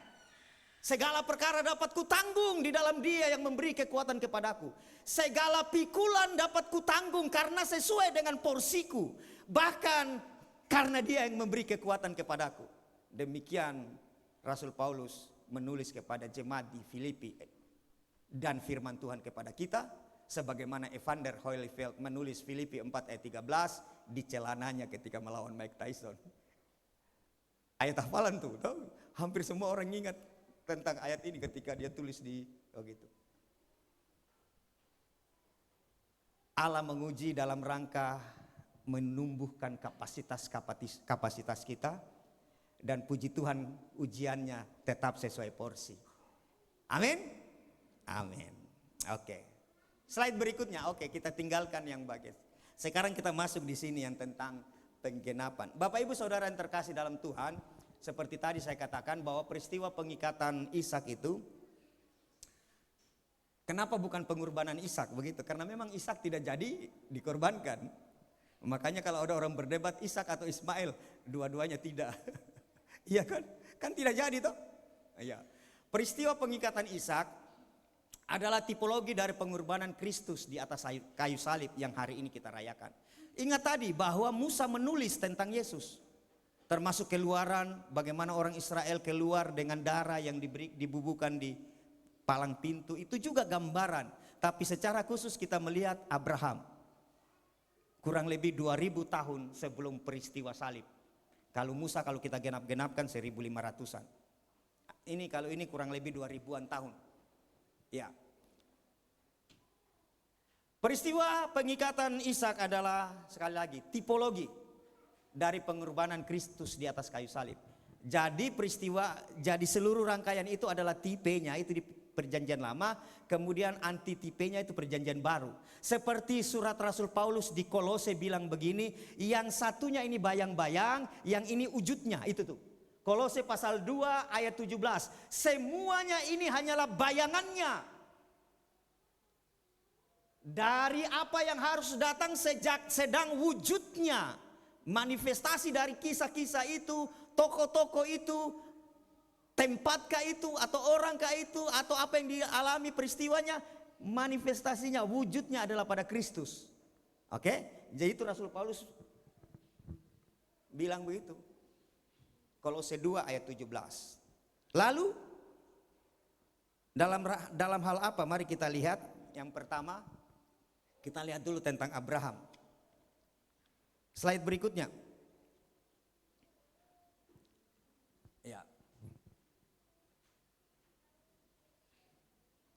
segala perkara dapat kutanggung di dalam Dia yang memberi kekuatan kepadaku. Segala pikulan dapat kutanggung karena sesuai dengan porsiku. Bahkan karena Dia yang memberi kekuatan kepadaku. Demikian Rasul Paulus menulis kepada jemaat di Filipi. Dan firman Tuhan kepada kita, sebagaimana Evander Holyfield menulis Filipi 4 ayat 13 di celananya ketika melawan Mike Tyson. Ayat hafalan tuh, tahu? Hampir semua orang ingat tentang ayat ini ketika dia tulis di gitu. Allah menguji dalam rangka menumbuhkan kapasitas kita, dan puji Tuhan ujiannya tetap sesuai porsi. Amin. Amin. Oke. Slide berikutnya, oke, kita tinggalkan yang bagian. Sekarang kita masuk di sini yang tentang penggenapan. Bapak Ibu Saudara yang terkasih dalam Tuhan, seperti tadi saya katakan bahwa peristiwa pengikatan Ishak itu, kenapa bukan pengorbanan Ishak begitu? Karena memang Ishak tidak jadi dikorbankan. Makanya kalau ada orang berdebat Ishak atau Ismail, dua-duanya tidak. Iya kan? Kan tidak jadi toh? Iya. Peristiwa pengikatan Ishak adalah tipologi dari pengorbanan Kristus di atas kayu salib yang hari ini kita rayakan. Ingat tadi bahwa Musa menulis tentang Yesus. Termasuk keluaran, bagaimana orang Israel keluar dengan darah yang dibubuhkan di palang pintu. Itu juga gambaran. Tapi secara khusus kita melihat Abraham. Kurang lebih 2000 tahun sebelum peristiwa salib. Kalau Musa kalau kita genap-genapkan 1500-an. Kalau ini kurang lebih 2000-an tahun. Ya. Peristiwa pengikatan Ishak adalah sekali lagi tipologi dari pengorbanan Kristus di atas kayu salib. Jadi jadi seluruh rangkaian itu adalah tipenya itu di perjanjian lama, kemudian antitipenya itu perjanjian baru. Seperti surat Rasul Paulus di Kolose bilang begini, yang satunya ini bayang-bayang, yang ini wujudnya, itu tuh. Kolose pasal 2 ayat 17. Semuanya ini hanyalah bayangannya dari apa yang harus datang sedang wujudnya. Manifestasi dari kisah-kisah itu, tokoh-tokoh itu, tempatkah itu, atau orangkah itu, atau apa yang dialami peristiwanya, manifestasinya, wujudnya adalah pada Kristus. Oke? Jadi itu Rasul Paulus bilang begitu. Kolose 2 ayat 17. Lalu dalam hal apa? Mari kita lihat. Yang pertama, kita lihat dulu tentang Abraham. Slide berikutnya. Ya.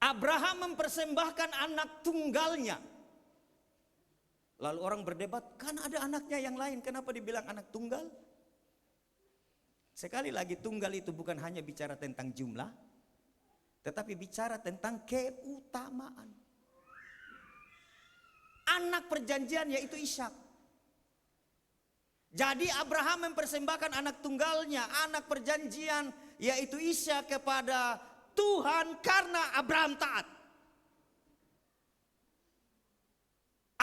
Abraham mempersembahkan anak tunggalnya. Lalu orang berdebat, kan ada anaknya yang lain, kenapa dibilang anak tunggal? Sekali lagi, tunggal itu bukan hanya bicara tentang jumlah, tetapi bicara tentang keutamaan. Anak perjanjian yaitu Ishak. Jadi Abraham mempersembahkan anak tunggalnya, anak perjanjian yaitu Ishak kepada Tuhan karena Abraham taat.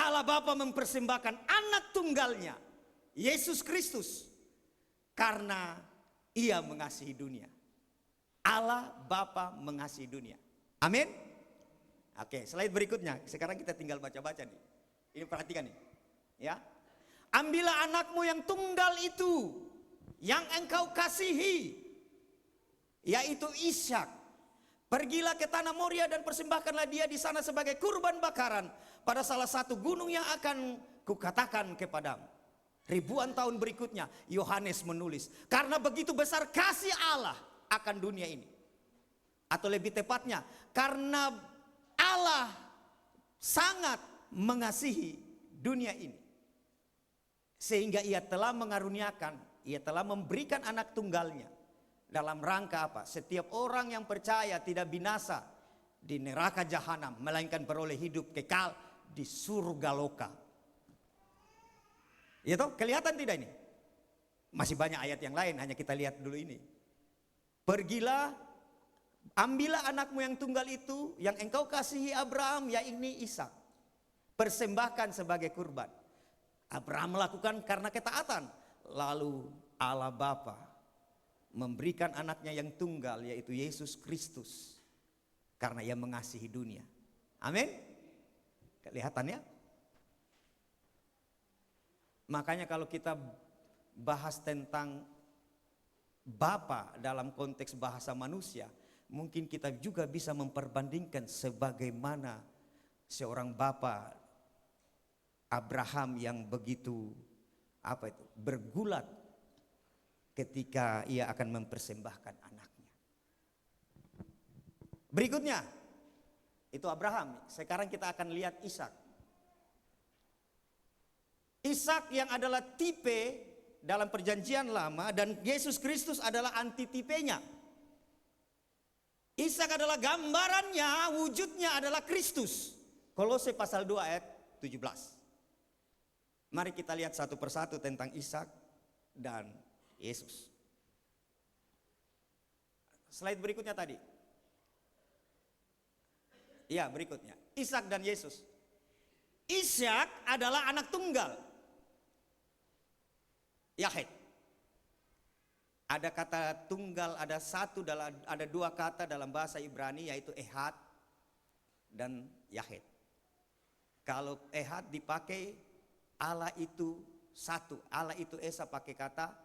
Allah Bapa mempersembahkan anak tunggalnya, Yesus Kristus, karena Ia mengasihi dunia. Allah Bapa mengasihi dunia. Amin. Oke, slide berikutnya. Sekarang kita tinggal baca-baca nih. Ini perhatikan nih. Ya. Ambillah anakmu yang tunggal itu, yang engkau kasihi, yaitu Ishak. Pergilah ke tanah Moria dan persembahkanlah dia di sana sebagai kurban bakaran pada salah satu gunung yang akan kukatakan kepadamu. Ribuan tahun berikutnya Yohanes menulis, karena begitu besar kasih Allah akan dunia ini. Atau lebih tepatnya, karena Allah sangat mengasihi dunia ini, sehingga ia telah mengaruniakan, ia telah memberikan anak tunggalnya. Dalam rangka apa? Setiap orang yang percaya tidak binasa di neraka jahanam, melainkan beroleh hidup kekal di surga loka. Ya toh, kelihatan tidak ini? Masih banyak ayat yang lain, hanya kita lihat dulu ini. Pergilah, ambillah anakmu yang tunggal itu, yang engkau kasihi Abraham, yakni Ishak. Persembahkan sebagai kurban. Abraham melakukan karena ketaatan. Lalu Allah Bapa memberikan anaknya yang tunggal, yaitu Yesus Kristus, karena ia mengasihi dunia. Amin. Kelihatannya. Makanya kalau kita bahas tentang Bapa dalam konteks bahasa manusia, mungkin kita juga bisa memperbandingkan sebagaimana seorang bapa Abraham yang begitu bergulat ketika ia akan mempersembahkan anaknya. Berikutnya itu Abraham. Sekarang kita akan lihat Ishak. Ishak yang adalah tipe dalam perjanjian lama, dan Yesus Kristus adalah antitipenya. Ishak adalah gambarannya, wujudnya adalah Kristus. Kolose pasal 2 ayat 17. Mari kita lihat satu persatu tentang Ishak dan Yesus. Slide berikutnya tadi. Ya, berikutnya. Ishak dan Yesus. Ishak adalah anak tunggal. Yahed. Ada kata tunggal, ada dua kata dalam bahasa Ibrani, yaitu ehad dan yahed. Kalau ehad dipakai, Allah itu satu. Allah itu esa pakai kata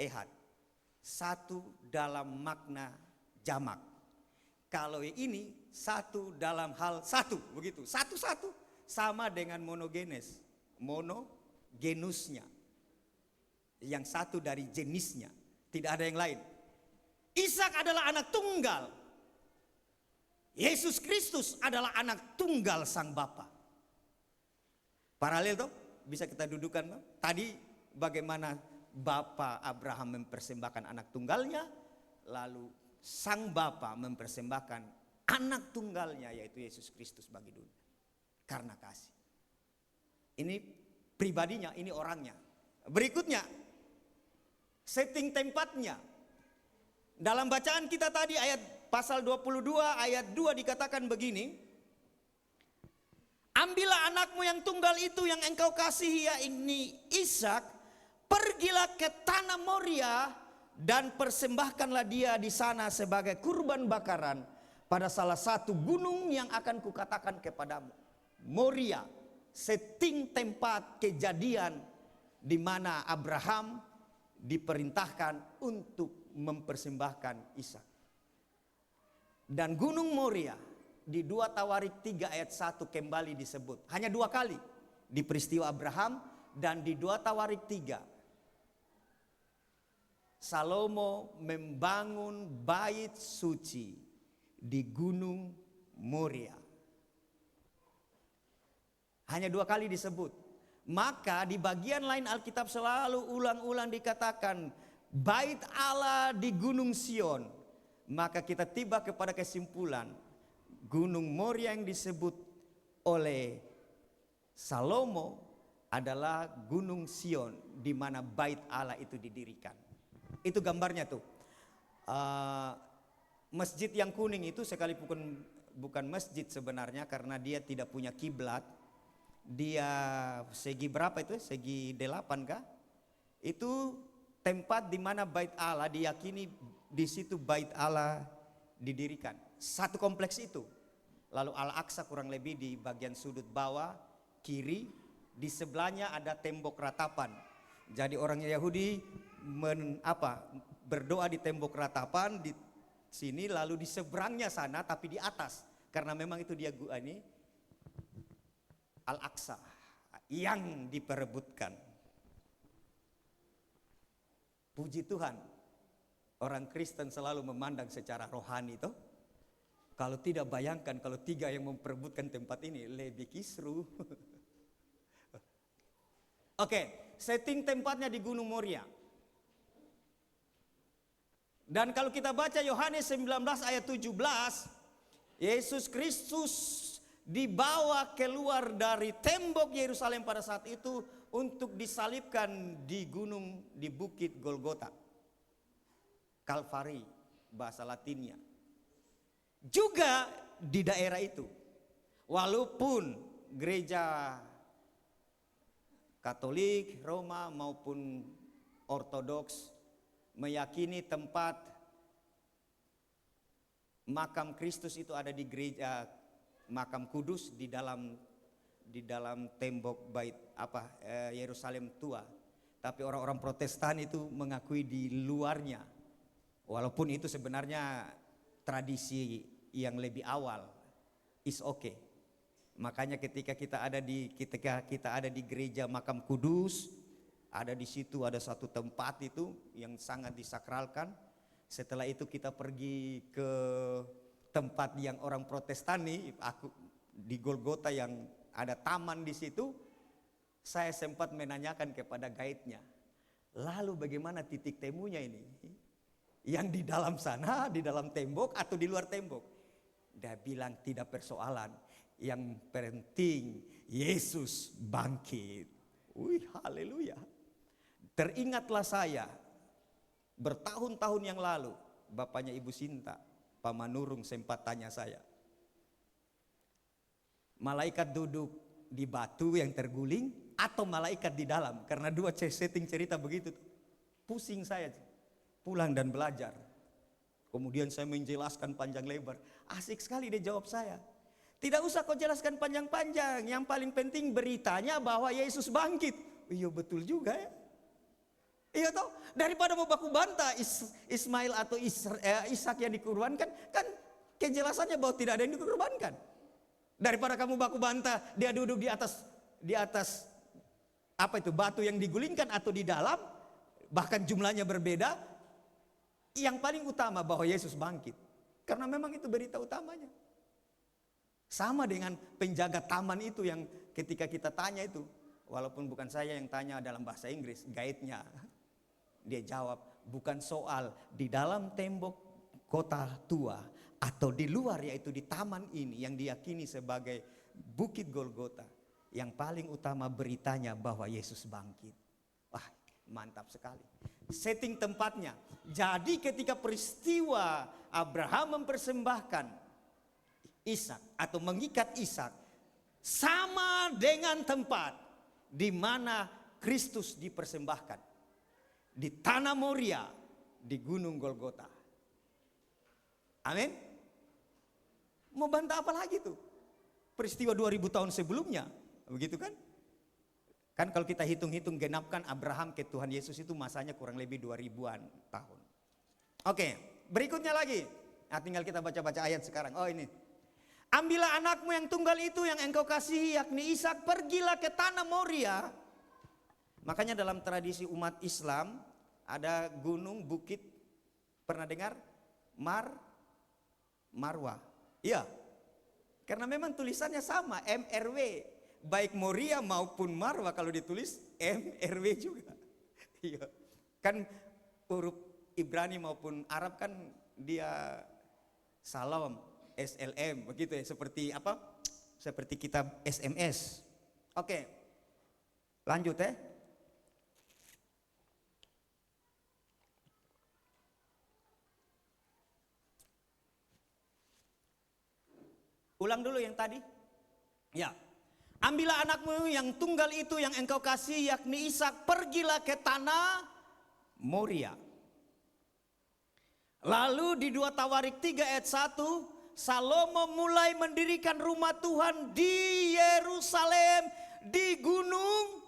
ehad. Satu dalam makna jamak. Kalau ini satu dalam hal satu, begitu. Satu-satu sama dengan monogenes. Monogenusnya. Yang satu dari jenisnya, tidak ada yang lain. Ishak adalah anak tunggal. Yesus Kristus adalah anak tunggal sang Bapa. Paralel toh, bisa kita dudukan toh. Tadi bagaimana Bapa Abraham mempersembahkan anak tunggalnya, lalu sang Bapa mempersembahkan anak tunggalnya, yaitu Yesus Kristus bagi dunia. Karena kasih. Ini pribadinya, ini orangnya. Berikutnya, setting tempatnya. Dalam bacaan kita tadi ayat pasal 22 ayat 2 dikatakan begini. Ambillah anakmu yang tunggal itu yang engkau kasihi, yakni Ishak, pergilah ke tanah Moria dan persembahkanlah dia di sana sebagai kurban bakaran pada salah satu gunung yang akan kukatakan kepadamu. Moria, setting tempat kejadian di mana Abraham diperintahkan untuk mempersembahkan Ishak. Dan gunung Moria di 2 Tawarik 3 ayat 1 kembali disebut. Hanya 2 kali di peristiwa Abraham dan di 2 Tawarik 3. Salomo membangun bait suci di gunung Moria. Hanya 2 kali disebut. Maka di bagian lain Alkitab selalu ulang-ulang dikatakan bait Allah di gunung Sion. Maka kita tiba kepada kesimpulan gunung Moria yang disebut oleh Salomo adalah gunung Sion di mana bait Allah itu didirikan. Itu gambarnya tuh. Masjid yang kuning itu sekalipun bukan masjid sebenarnya karena dia tidak punya kiblat. Dia segi berapa itu? Segi 8 kah? Itu tempat di mana bait Allah diyakini di situ bait Allah didirikan. Satu kompleks itu. Lalu Al-Aqsa kurang lebih di bagian sudut bawah kiri, di sebelahnya ada tembok ratapan. Jadi orang Yahudi berdoa di tembok ratapan di sini, lalu di seberangnya sana tapi di atas karena memang itu dia Al-Aqsa yang diperebutkan. Puji Tuhan, orang Kristen selalu memandang secara rohani toh. Kalau tidak, bayangkan kalau 3 yang memperebutkan tempat ini, lebih kisruh. Oke, setting tempatnya di Gunung Moria. Dan kalau kita baca Yohanes 19 ayat 17, Yesus Kristus dibawa keluar dari tembok Yerusalem pada saat itu untuk disalibkan di bukit Golgota. Kalvari bahasa Latinnya. Juga di daerah itu. Walaupun gereja Katolik, Roma maupun Ortodoks meyakini tempat makam Kristus itu ada di gereja makam Kudus di dalam tembok Yerusalem tua. Tapi orang-orang Protestan itu mengakui di luarnya. Walaupun itu sebenarnya tradisi yang lebih awal, is okay. Makanya ketika kita ada di gereja makam Kudus, ada di situ ada satu tempat itu yang sangat disakralkan. Setelah itu kita pergi ke tempat yang orang Protestan nih, di Golgota yang ada taman di situ. Saya sempat menanyakan kepada guide-nya, lalu bagaimana titik temunya ini? Yang di dalam sana, di dalam tembok atau di luar tembok? Dia bilang tidak persoalan. Yang penting Yesus bangkit. Wih, haleluya. Teringatlah saya bertahun-tahun yang lalu, bapaknya Ibu Sinta, Pak Manurung sempat tanya saya, malaikat duduk di batu yang terguling atau malaikat di dalam? Karena 2 setting cerita begitu. Pusing saya, pulang dan belajar. Kemudian saya menjelaskan panjang lebar. Asik sekali dia jawab saya. Tidak usah kau jelaskan panjang-panjang. Yang paling penting beritanya bahwa Yesus bangkit. Iya betul juga ya. Iya toh, daripada mau baku bantah Ismail atau Ishak yang dikurbankan, kan kejelasannya bahwa tidak ada yang dikurbankan. Daripada kamu baku bantah dia duduk di atas batu yang digulingkan atau di dalam, bahkan jumlahnya berbeda. Yang paling utama bahwa Yesus bangkit, karena memang itu berita utamanya. Sama dengan penjaga taman itu yang ketika kita tanya itu, walaupun bukan saya yang tanya dalam bahasa Inggris, guide-nya, dia jawab, bukan soal di dalam tembok kota tua atau di luar, yaitu di taman ini yang diyakini sebagai Bukit Golgota. Yang paling utama beritanya bahwa Yesus bangkit. Wah, mantap sekali. Setting tempatnya. Jadi ketika peristiwa Abraham mempersembahkan Ishak atau mengikat Ishak, sama dengan tempat di mana Kristus dipersembahkan, di tanah Moria, di Gunung Golgota. Amin. Mau bantah apa lagi tuh? Peristiwa 2000 tahun sebelumnya, begitu kan? Kan kalau kita hitung-hitung genapkan Abraham ke Tuhan Yesus itu masanya kurang lebih 2000-an tahun. Oke, berikutnya lagi. Nah, tinggal kita baca-baca ayat sekarang. Oh ini. Ambillah anakmu yang tunggal itu yang engkau kasihi, yakni Ishak, pergilah ke tanah Moria. Makanya dalam tradisi umat Islam ada gunung, bukit, pernah dengar? Marwah. Iya. Karena memang tulisannya sama, MRW. Baik Moria maupun Marwah kalau ditulis MRW juga. Iya. Kan huruf Ibrani maupun Arab kan dia salam, SLM begitu ya, seperti apa? Seperti kitab SMS. Oke. Lanjut ya. Ulang dulu yang tadi. Ya. Ambillah anakmu yang tunggal itu yang engkau kasih, yakni Ishak, pergilah ke tanah Moria. Lalu di 2 Tawarik 3 ayat 1, Salomo mulai mendirikan rumah Tuhan di Yerusalem, di Gunung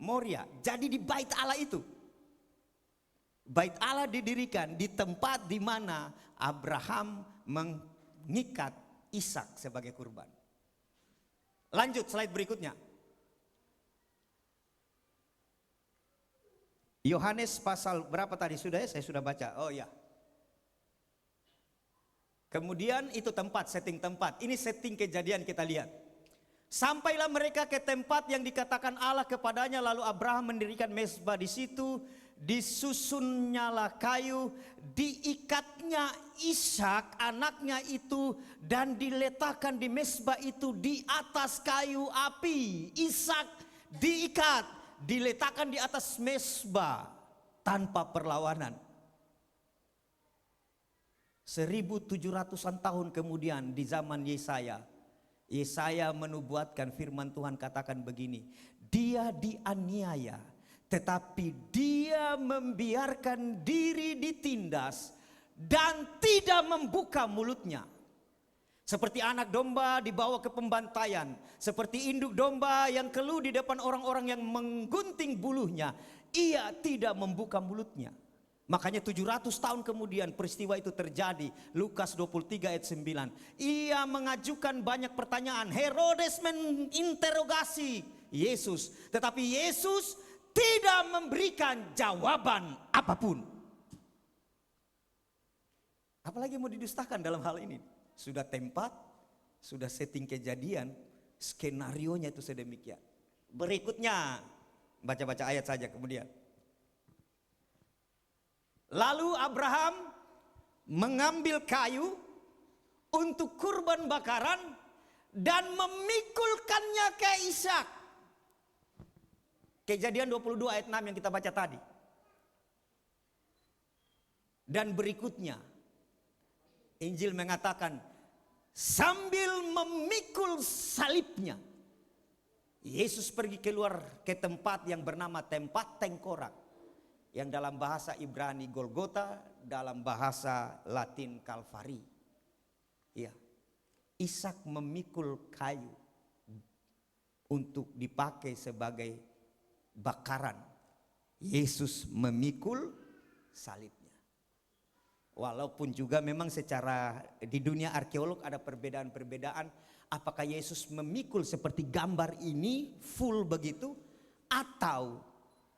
Moria. Jadi di bait Allah itu. Bait Allah didirikan di tempat di mana Abraham mengikat Ishak sebagai kurban. Lanjut slide berikutnya. Yohanes pasal berapa tadi sudah ya? Saya sudah baca. Oh ya. Kemudian itu tempat, setting tempat. Ini setting kejadian kita lihat. Sampailah mereka ke tempat yang dikatakan Allah kepadanya, lalu Abraham mendirikan mezbah di situ, disusunnyalah kayu, diikatnya Ishak anaknya itu dan diletakkan di mezbah itu di atas kayu api. Ishak diikat, diletakkan di atas mezbah tanpa perlawanan. 1700-an tahun kemudian di zaman Yesaya menubuatkan firman Tuhan katakan begini, dia dianiaya tetapi dia membiarkan diri ditindas dan tidak membuka mulutnya. Seperti anak domba dibawa ke pembantaian, seperti induk domba yang keluh di depan orang-orang yang menggunting bulunya, ia tidak membuka mulutnya. Makanya 700 tahun kemudian peristiwa itu terjadi. Lukas 23 ayat 9. Ia mengajukan banyak pertanyaan. Herodes menginterogasi Yesus. Tetapi Yesus tidak memberikan jawaban apapun. Apalagi mau didustakan dalam hal ini. Sudah tempat, sudah setting kejadian, skenarionya itu sedemikian. Berikutnya, baca-baca ayat saja kemudian. Lalu Abraham mengambil kayu untuk kurban bakaran dan memikulkannya ke Ishak. Kejadian 22 ayat 6 yang kita baca tadi. Dan berikutnya Injil mengatakan sambil memikul salibnya Yesus pergi keluar ke tempat yang bernama tempat tengkorak. Yang dalam bahasa Ibrani Golgota, dalam bahasa Latin Kalvari. Ya, Ishak memikul kayu untuk dipakai sebagai bakaran. Yesus memikul salibnya. Walaupun juga memang secara di dunia arkeolog ada perbedaan-perbedaan. Apakah Yesus memikul seperti gambar ini full begitu atau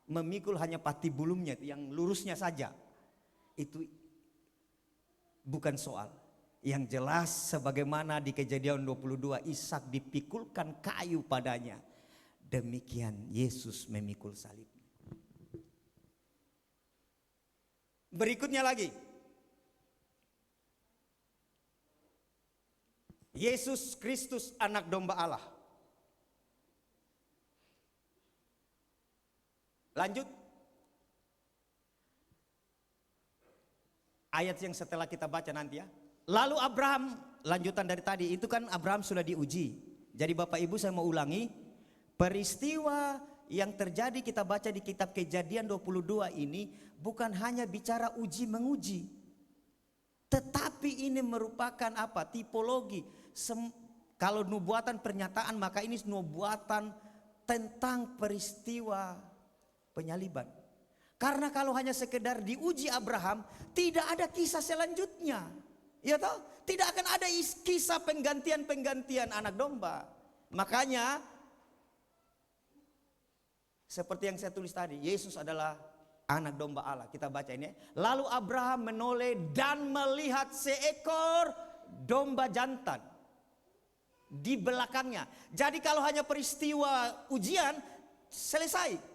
memikul hanya pati bulungnya yang lurusnya saja. Itu bukan soal. Yang jelas sebagaimana di Kejadian 22 Ishak dipikulkan kayu padanya. Demikian Yesus memikul salibnya. Berikutnya lagi. Yesus Kristus anak domba Allah. Lanjut. Ayat yang setelah kita baca nanti ya. Lalu Abraham, lanjutan dari tadi, itu kan Abraham sudah diuji. Jadi Bapak Ibu saya mau ulangi. Peristiwa yang terjadi kita baca di kitab Kejadian 22 ini bukan hanya bicara uji menguji. Tetapi ini merupakan apa? Tipologi. Kalau nubuatan pernyataan maka ini nubuatan tentang peristiwa penyaliban. Karena kalau hanya sekedar diuji Abraham, tidak ada kisah selanjutnya. Ya toh? Tidak akan ada kisah penggantian anak domba. Makanya seperti yang saya tulis tadi, Yesus adalah anak domba Allah. Kita baca ini. Lalu Abraham menoleh dan melihat seekor domba jantan di belakangnya. Jadi kalau hanya peristiwa ujian selesai.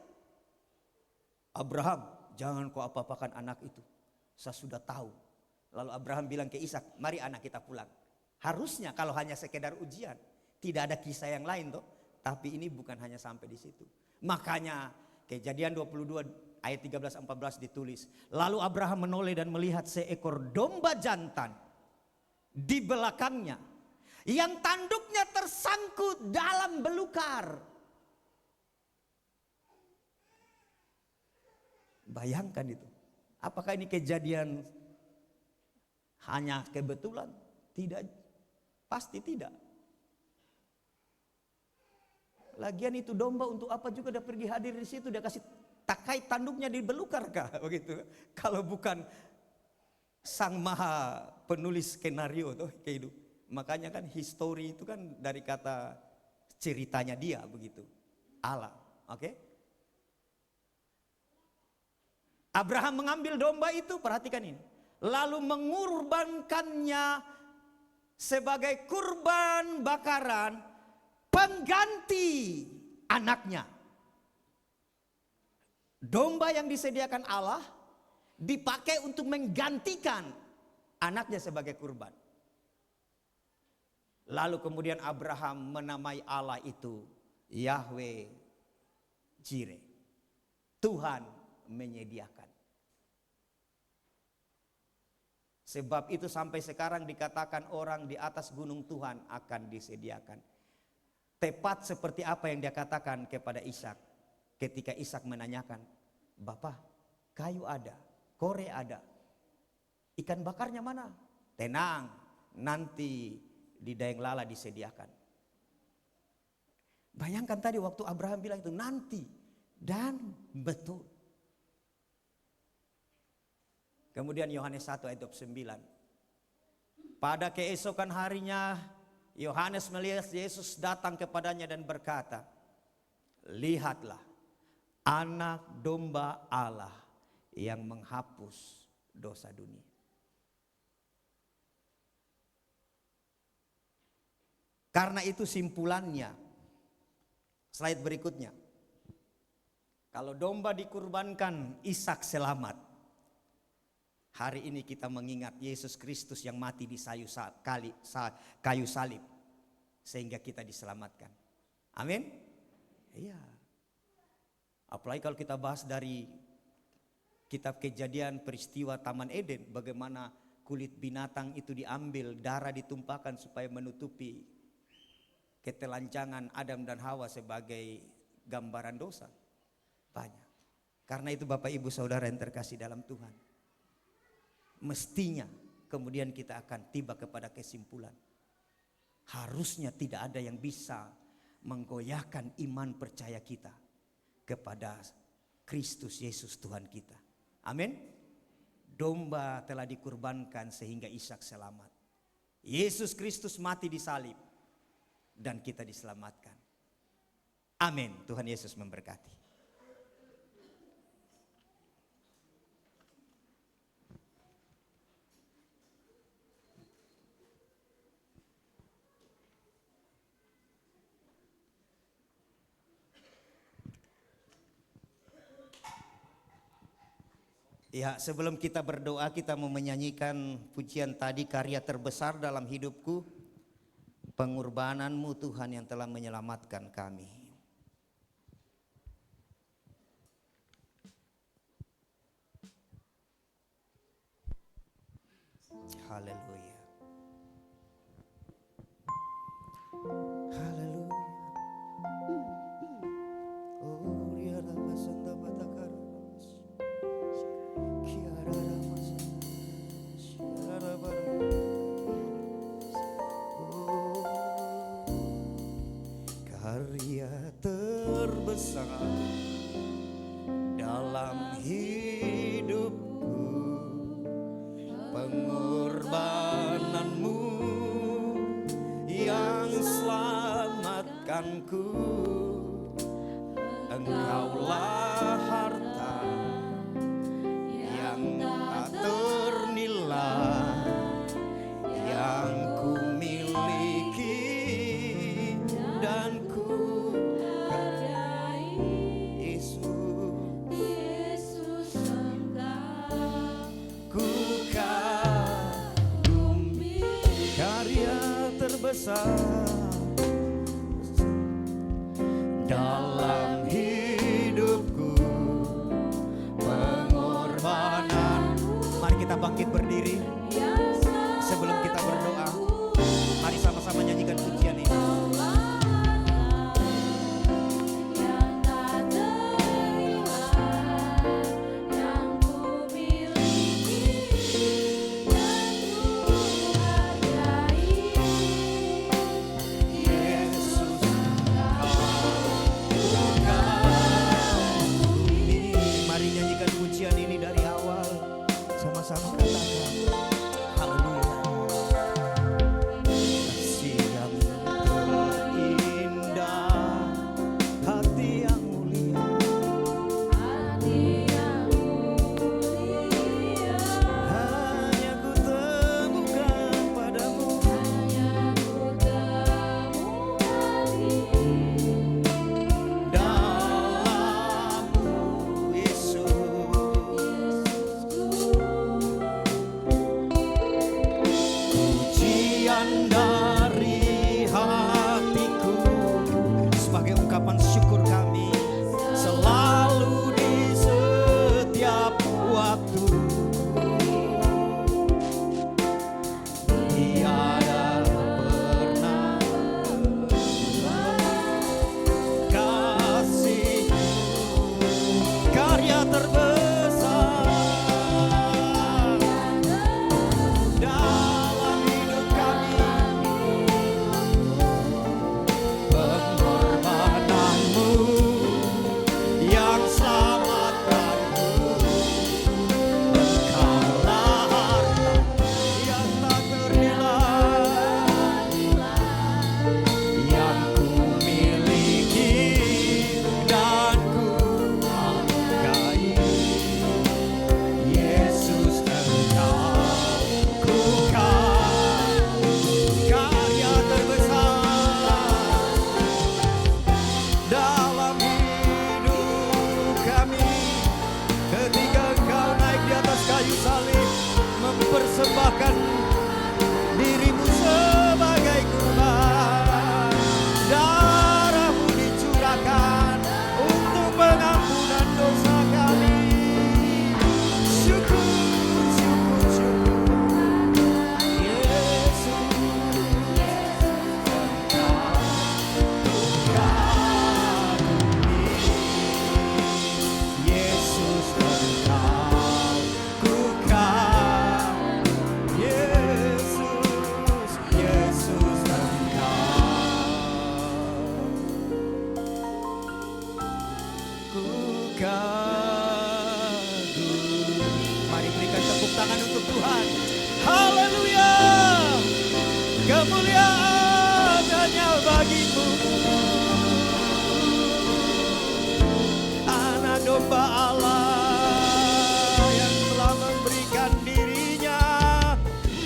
Abraham, jangan kau apa-apakan anak itu. Saya sudah tahu. Lalu Abraham bilang ke Ishak, mari anak kita pulang. Harusnya kalau hanya sekedar ujian, tidak ada kisah yang lain toh. Tapi ini bukan hanya sampai di situ. Makanya Kejadian 22 ayat 13-14 ditulis. Lalu Abraham menoleh dan melihat seekor domba jantan di belakangnya. Yang tanduknya tersangkut dalam belukar. Bayangkan itu. Apakah ini kejadian hanya kebetulan? Tidak. Pasti tidak. Lagian itu domba untuk apa juga dia pergi hadir di situ, dia kasih takai tanduknya di belukar kah begitu. Kalau bukan sang maha penulis skenario tuh kehidupan. Makanya kan history itu kan dari kata ceritanya dia begitu. Allah, oke? Abraham mengambil domba itu, perhatikan ini, lalu mengorbankannya sebagai kurban bakaran pengganti anaknya. Domba yang disediakan Allah dipakai untuk menggantikan anaknya sebagai kurban. Lalu kemudian Abraham menamai Allah itu Yahweh Jireh, Tuhan menyediakan. Sebab itu sampai sekarang dikatakan orang di atas gunung Tuhan akan disediakan. Tepat seperti apa yang dia katakan kepada Ishak ketika Ishak menanyakan, "Bapak, kayu ada, kore ada, ikan bakarnya mana?" "Tenang, nanti di Daeng Lala disediakan." Bayangkan tadi waktu Abraham bilang itu nanti, dan betul. Kemudian Yohanes 1 ayat 29. Pada keesokan harinya Yohanes melihat Yesus datang kepadanya dan berkata, "Lihatlah anak domba Allah yang menghapus dosa dunia." Karena itu simpulannya, slide berikutnya. Kalau domba dikurbankan, Ishak selamat. Hari ini kita mengingat Yesus Kristus yang mati di kayu salib sehingga kita diselamatkan. Amin. Iya. Apalagi kalau kita bahas dari kitab Kejadian, peristiwa Taman Eden, bagaimana kulit binatang itu diambil, darah ditumpahkan supaya menutupi ketelanjangan Adam dan Hawa sebagai gambaran dosa. Banyak. Karena itu Bapak Ibu Saudara yang terkasih dalam Tuhan, mestinya kemudian kita akan tiba kepada kesimpulan, harusnya tidak ada yang bisa menggoyahkan iman percaya kita kepada Kristus Yesus Tuhan kita. Amin. Domba telah dikurbankan sehingga Ishak selamat. Yesus Kristus mati di salib dan kita diselamatkan. Amin. Tuhan Yesus memberkati. Ya, sebelum kita berdoa, kita mau menyanyikan pujian tadi, "Karya terbesar dalam hidupku, pengorbananmu Tuhan yang telah menyelamatkan kami." Haleluya. Haleluya. Oh, ya Rama Santa Batakara. Karya terbesar dalam hidupku, pengorbananmu yang selamatkanku. Engkaulah harta yang tak ternilai yang ku miliki dan ku karyai. Yesus engkau ku kagumi, karya terbesar dalam hidupku, menyerahkan dirimu sebagai kurban. Darahmu dicurahkan untuk pengampunan dosa kami. Syukur, syukur, syukur. Yesus, Yesus engkau ku kagumi. Yesus, Yesus engkau ku kagumi. Mari berikan tepuk tangan untuk Tuhan. Haleluya. Kemuliaan hanya bagimu. Anak domba Allah yang telah memberikan dirinya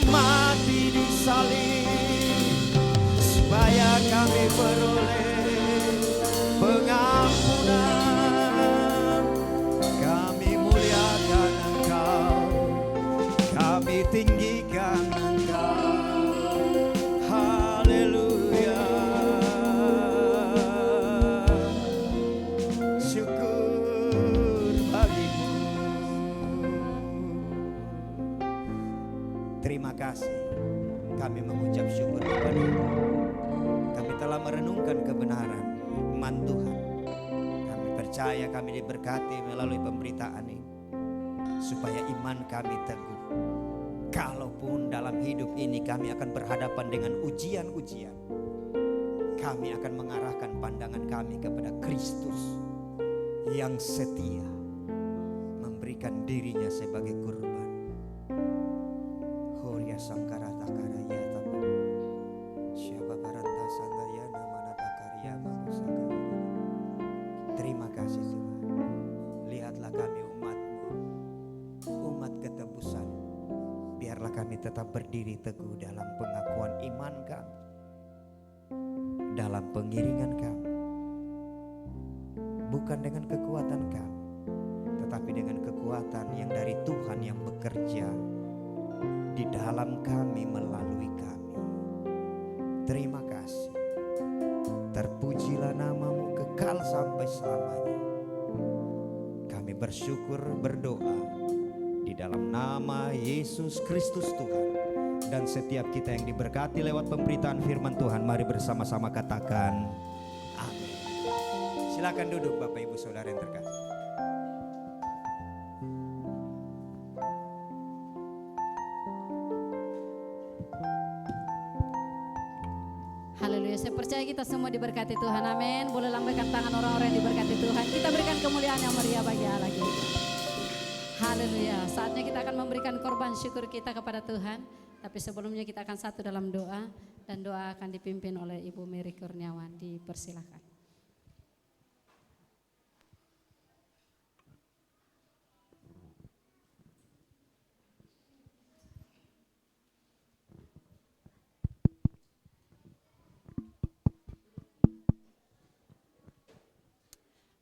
mati di salib supaya kami beroleh pengampunan. Kami muliakan Engkau, kami tinggikan Engkau. Haleluya. Syukur bagimu. Terima kasih. Kami mengucap syukur kepada-Mu. Kami telah merenungkan kebenaran iman Tuhan. Kami percaya kami diberkati melalui pemberitaan ini, supaya iman kami teguh. Kalaupun dalam hidup ini kami akan berhadapan dengan ujian-ujian, kami akan mengarahkan pandangan kami kepada Kristus yang setia memberikan dirinya sebagai kurban. Horia sangkara takara ya tapa. Siapa baranta sangaya namana takaria mangusaka. Terima kasih Tuhan. Lihatlah kami umat-Mu, umat ketebusan. Biarlah kami tetap berdiri teguh dalam pengakuan iman kami, dalam pengiringan kami. Bukan dengan kekuatan kami, tetapi dengan kekuatan yang dari Tuhan yang bekerja di dalam kami, melalui kami. Terima kasih. Terpujilah nama-Mu kekal sampai selamanya. Kami bersyukur, berdoa di dalam nama Yesus Kristus Tuhan. Dan setiap kita yang diberkati lewat pemberitaan firman Tuhan, mari bersama-sama katakan amin. Silakan duduk Bapak Ibu Saudara yang terkasih. Haleluya, saya percaya kita semua diberkati Tuhan, amin. Boleh lambaikan tangan orang-orang yang diberkati Tuhan. Kita berikan kemuliaan yang meriah bagi Allah kita. Haleluya, saatnya kita akan memberikan korban syukur kita kepada Tuhan. Tapi sebelumnya kita akan satu dalam doa, dan doa akan dipimpin oleh Ibu Mary Kurniawan. Dipersilakan.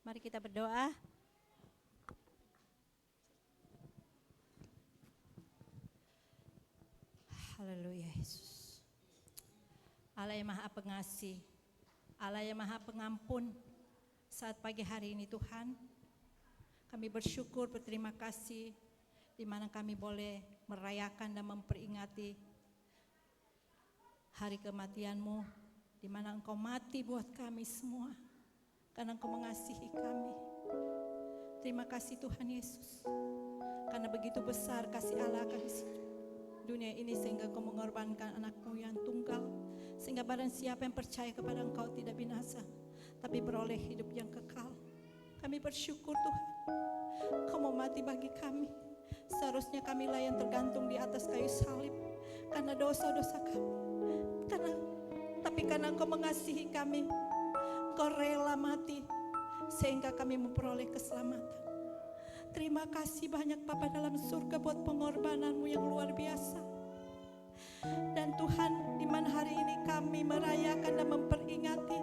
Mari kita berdoa. Haleluya Yesus. Allah yang Maha Pengasih, Allah yang Maha Pengampun, saat pagi hari ini Tuhan, kami bersyukur, berterima kasih di mana kami boleh merayakan dan memperingati hari kematian-Mu, di mana Engkau mati buat kami semua, karena Engkau mengasihi kami. Terima kasih Tuhan Yesus, karena begitu besar kasih Allah akan dunia ini sehingga Engkau mengorbankan anak-Mu yang tunggal, sehingga barang siapa yang percaya kepada Engkau tidak binasa, tapi beroleh hidup yang kekal. Kami bersyukur Tuhan, Engkau mau mati bagi kami. Seharusnya kamilah yang tergantung di atas kayu salib karena dosa-dosa kami. Tapi karena Engkau mengasihi kami, Engkau rela mati sehingga kami memperoleh keselamatan. Terima kasih banyak Bapa dalam surga buat pengorbanan-Mu yang luar biasa. Dan Tuhan, di mana hari ini kami merayakan dan memperingati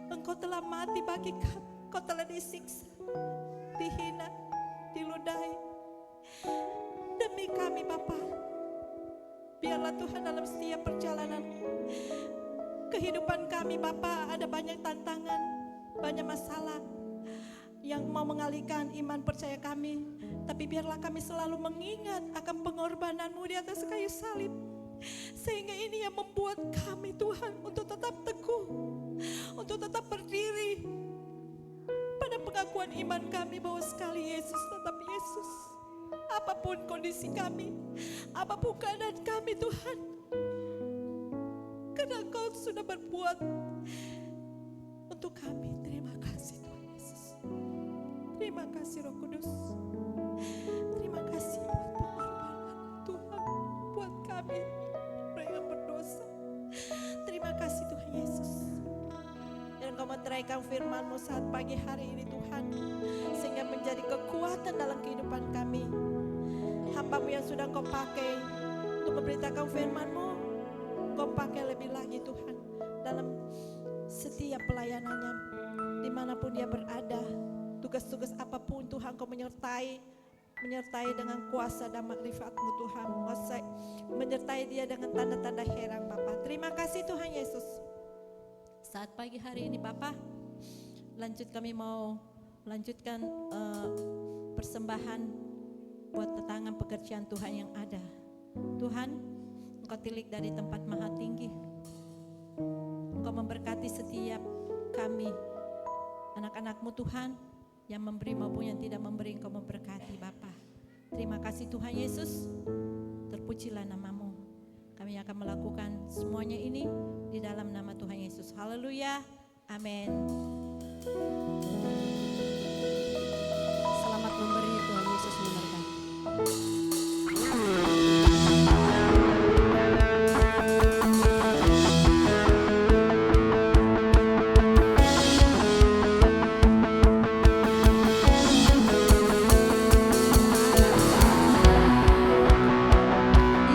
Engkau telah mati bagi kami, Engkau telah disiksa, dihina, diludahi demi kami Bapa. Biarlah Tuhan dalam setiap perjalanan kehidupan kami Bapa ada banyak tantangan, banyak masalah yang mau mengalihkan iman percaya kami. Tapi biarlah kami selalu mengingat akan pengorbanan-Mu di atas kayu salib. Sehingga ini yang membuat kami Tuhan untuk tetap teguh, untuk tetap berdiri pada pengakuan iman kami bahwa sekali Yesus tetap Yesus. Apapun kondisi kami, apapun keadaan kami Tuhan, karena Engkau sudah berbuat untuk kami. Terima kasih Tuhan Yesus. Terima kasih Roh Kudus. Terima kasih buat pengorbanan Tuhan buat kami mereka berdosa. Terima kasih Tuhan Yesus. Dan Engkau meteraikan firman-Mu saat pagi hari ini Tuhan, sehingga menjadi kekuatan dalam kehidupan kami. Hamba-Mu yang sudah Engkau pakai untuk memberitakan firman-Mu, Engkau pakai lebih lagi Tuhan dalam setiap pelayanannya, dimanapun dia berada, tugas-tugas apapun Tuhan Engkau menyertai dengan kuasa dan makrifat-Mu Tuhan, menyertai dia dengan tanda-tanda heran Bapa. Terima kasih Tuhan Yesus. Saat pagi hari ini Bapa, kami mau melanjutkan persembahan buat tantangan pekerjaan Tuhan yang ada. Tuhan, Engkau tilik dari tempat maha tinggi. Engkau memberkati setiap kami, anak-anak-Mu Tuhan, yang memberi maupun yang tidak memberi. Engkau memberkati Bapa. Terima kasih Tuhan Yesus. Terpujilah nama-Mu. Kami akan melakukan semuanya ini di dalam nama Tuhan Yesus. Haleluya. Amin. Selamat memberi, Tuhan Yesus memberkati.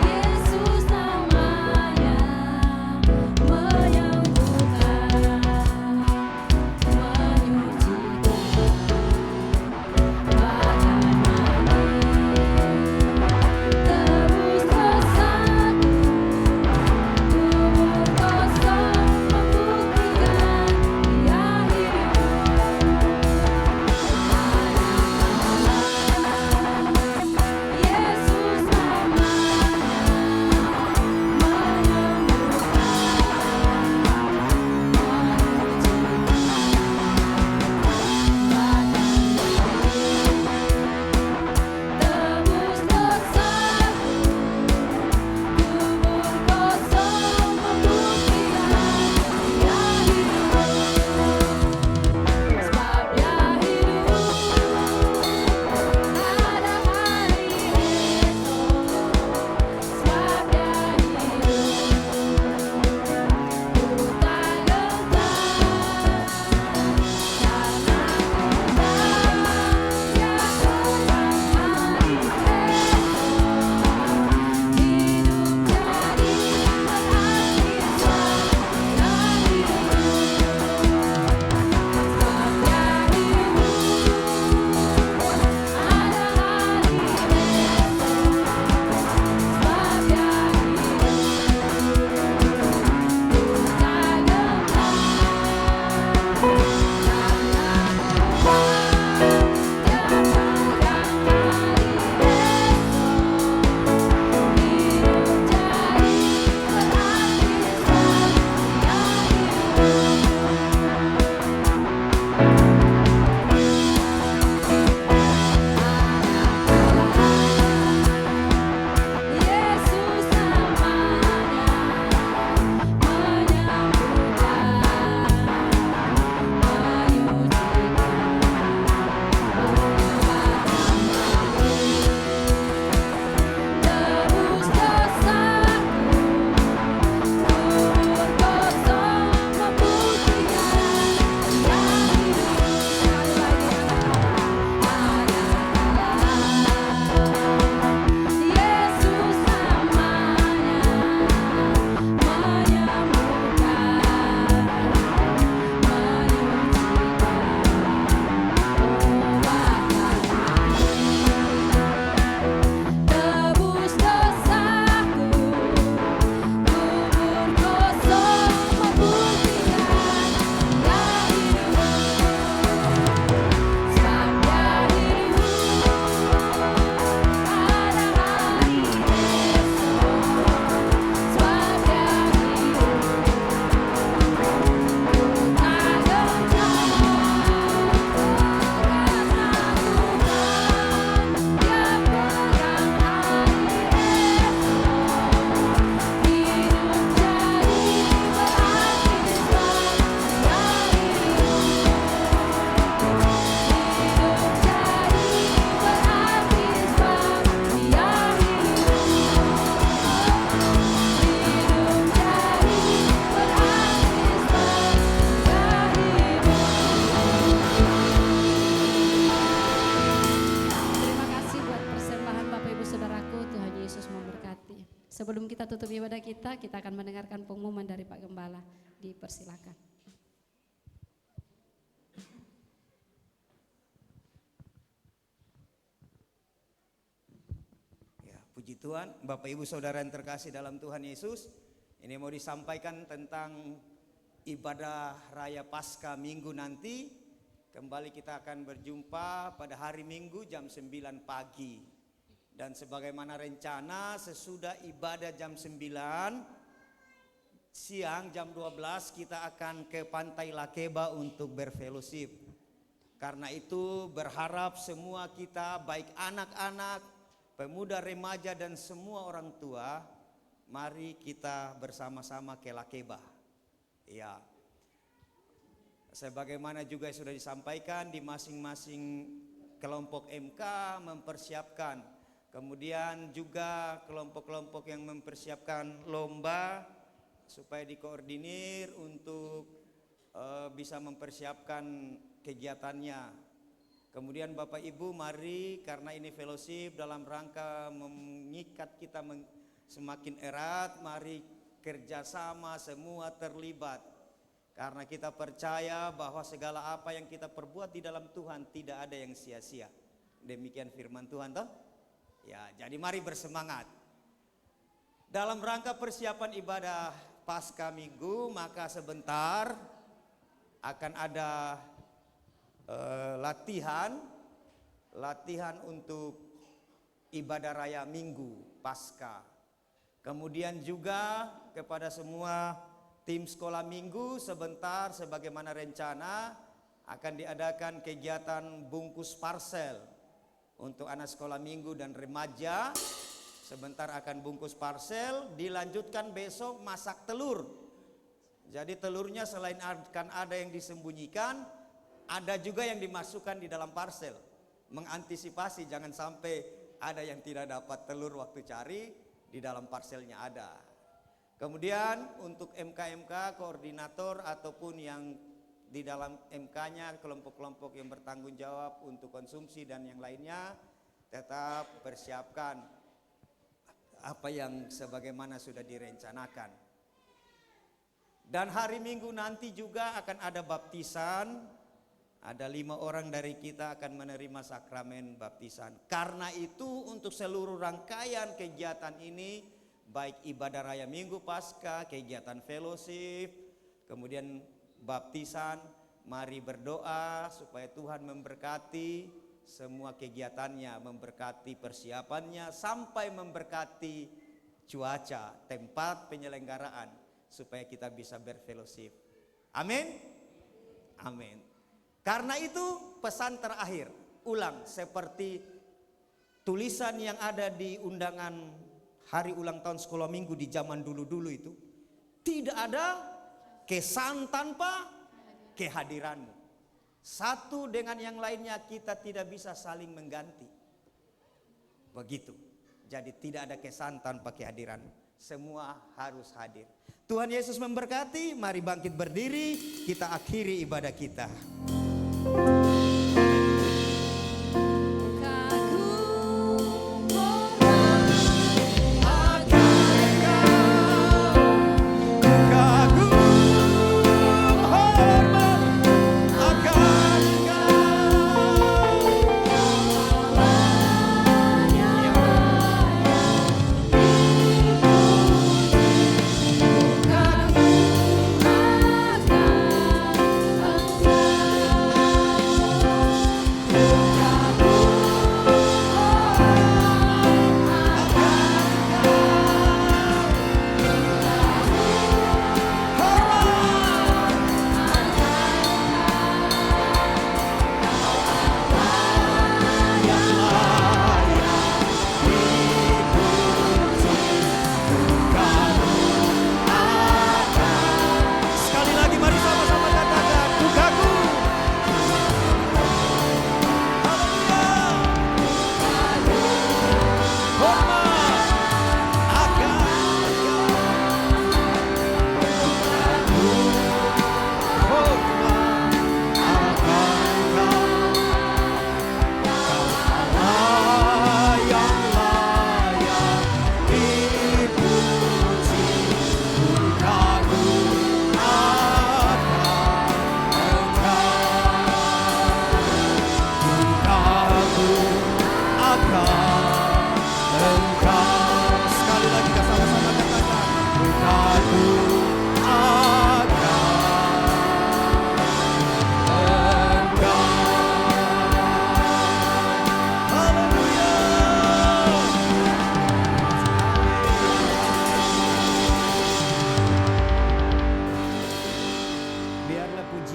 Yesus namanya menyembuhkan, menyucikan, bagai mani. tutup ibadah kita akan mendengarkan pengumuman dari Pak Gembala. Dipersilakan. Ya, puji Tuhan, Bapak Ibu Saudara yang terkasih dalam Tuhan Yesus. Ini mau disampaikan tentang ibadah Raya Paskah Minggu nanti. Kembali kita akan berjumpa pada hari Minggu jam 9 pagi. Dan sebagaimana rencana sesudah ibadah jam 9 siang jam 12 kita akan ke Pantai Lakeba untuk berfellowship. Karena itu berharap semua kita baik anak-anak, pemuda, remaja dan semua orang tua, mari kita bersama-sama ke Lakeba. Ya. Sebagaimana juga sudah disampaikan di masing-masing kelompok MK mempersiapkan. Kemudian juga kelompok-kelompok yang mempersiapkan lomba supaya dikoordinir untuk bisa mempersiapkan kegiatannya. Kemudian Bapak Ibu mari karena ini fellowship dalam rangka mengikat kita semakin erat, mari kerjasama semua terlibat. Karena kita percaya bahwa segala apa yang kita perbuat di dalam Tuhan tidak ada yang sia-sia. Demikian firman Tuhan toh? Ya, jadi mari bersemangat. Dalam rangka persiapan ibadah Paskah Minggu, maka sebentar akan ada latihan untuk ibadah raya Minggu Paskah. Kemudian juga kepada semua tim sekolah minggu sebentar sebagaimana rencana akan diadakan kegiatan bungkus parsel untuk anak sekolah minggu dan remaja. Sebentar akan bungkus parsel, dilanjutkan besok masak telur. Jadi telurnya selain akan ada yang disembunyikan, ada juga yang dimasukkan di dalam parsel. Mengantisipasi jangan sampai ada yang tidak dapat telur waktu cari, di dalam parselnya ada. Kemudian untuk MK-MK, koordinator ataupun yang di dalam MK-nya, kelompok-kelompok yang bertanggung jawab untuk konsumsi dan yang lainnya, tetap persiapkan apa yang sebagaimana sudah direncanakan. Dan hari Minggu nanti juga akan ada baptisan, ada 5 orang dari kita akan menerima sakramen baptisan. Karena itu untuk seluruh rangkaian kegiatan ini, baik ibadah raya Minggu Paskah, kegiatan fellowship, kemudian baptisan, mari berdoa supaya Tuhan memberkati semua kegiatannya, memberkati persiapannya, sampai memberkati cuaca, tempat penyelenggaraan, supaya kita bisa berfellowship. Amin? Amin. Karena itu pesan terakhir, ulang seperti tulisan yang ada di undangan hari ulang tahun sekolah minggu di zaman dulu-dulu itu, tidak ada kesan tanpa kehadiranmu. Satu dengan yang lainnya kita tidak bisa saling mengganti. Begitu. Jadi tidak ada kesan tanpa kehadiranmu. Semua harus hadir. Tuhan Yesus memberkati. Mari bangkit berdiri, kita akhiri ibadah kita.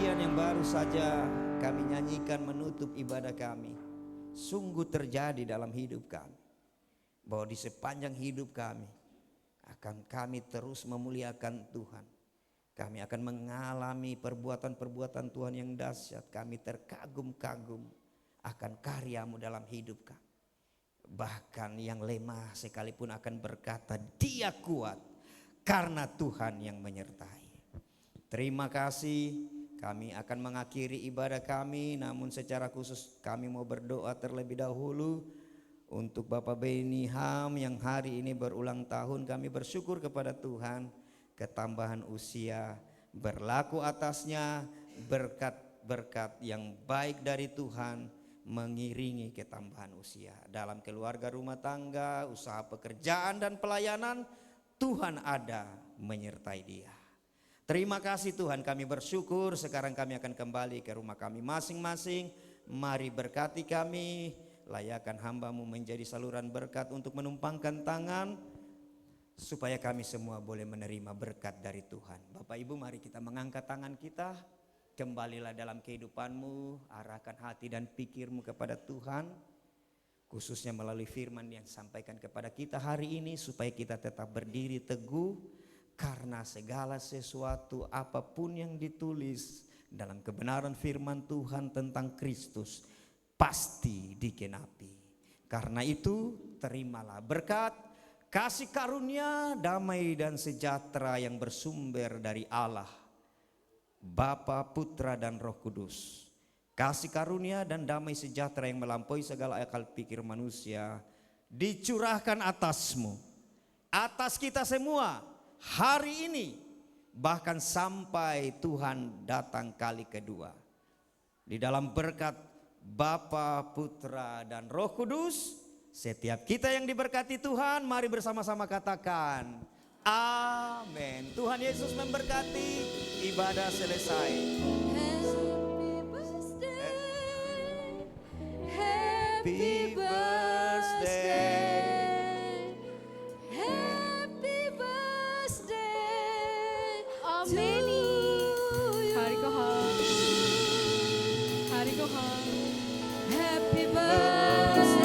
pujian yang baru saja kami nyanyikan menutup ibadah kami sungguh terjadi dalam hidup kami. Bahwa di sepanjang hidup kami akan kami terus memuliakan Tuhan. Kami akan mengalami perbuatan-perbuatan Tuhan yang dahsyat. Kami terkagum-kagum akan karya-Mu dalam hidup kami. Bahkan yang lemah sekalipun akan berkata, dia kuat karena Tuhan yang menyertai. Terima kasih. Kami akan mengakhiri ibadah kami, namun secara khusus kami mau berdoa terlebih dahulu untuk Bapak Beni Ham yang hari ini berulang tahun. Kami bersyukur kepada Tuhan ketambahan usia, berlaku atasnya berkat-berkat yang baik dari Tuhan mengiringi ketambahan usia. Dalam keluarga, rumah tangga, usaha pekerjaan dan pelayanan, Tuhan ada menyertai dia. Terima kasih Tuhan, kami bersyukur. Sekarang kami akan kembali ke rumah kami masing-masing. Mari berkati kami, layakkan hamba-Mu menjadi saluran berkat untuk menumpangkan tangan, supaya kami semua boleh menerima berkat dari Tuhan. Bapak Ibu, mari kita mengangkat tangan kita. Kembalilah dalam kehidupan-Mu, arahkan hati dan pikir-Mu kepada Tuhan, khususnya melalui firman yang disampaikan kepada kita hari ini, supaya kita tetap berdiri teguh. Karena segala sesuatu apapun yang ditulis dalam kebenaran firman Tuhan tentang Kristus pasti dikenapi. Karena itu terimalah berkat, kasih karunia, damai dan sejahtera yang bersumber dari Allah, Bapa, Putra dan Roh Kudus. Kasih karunia dan damai sejahtera yang melampaui segala akal pikir manusia dicurahkan atasmu, atas kita semua hari ini, bahkan sampai Tuhan datang kali kedua. Di dalam berkat Bapa, Putra dan Roh Kudus, setiap kita yang diberkati Tuhan, mari bersama-sama katakan amin. Tuhan Yesus memberkati. Ibadah selesai. Happy birthday, happy birthday, Ameni. Hari Gohan. Happy birthday.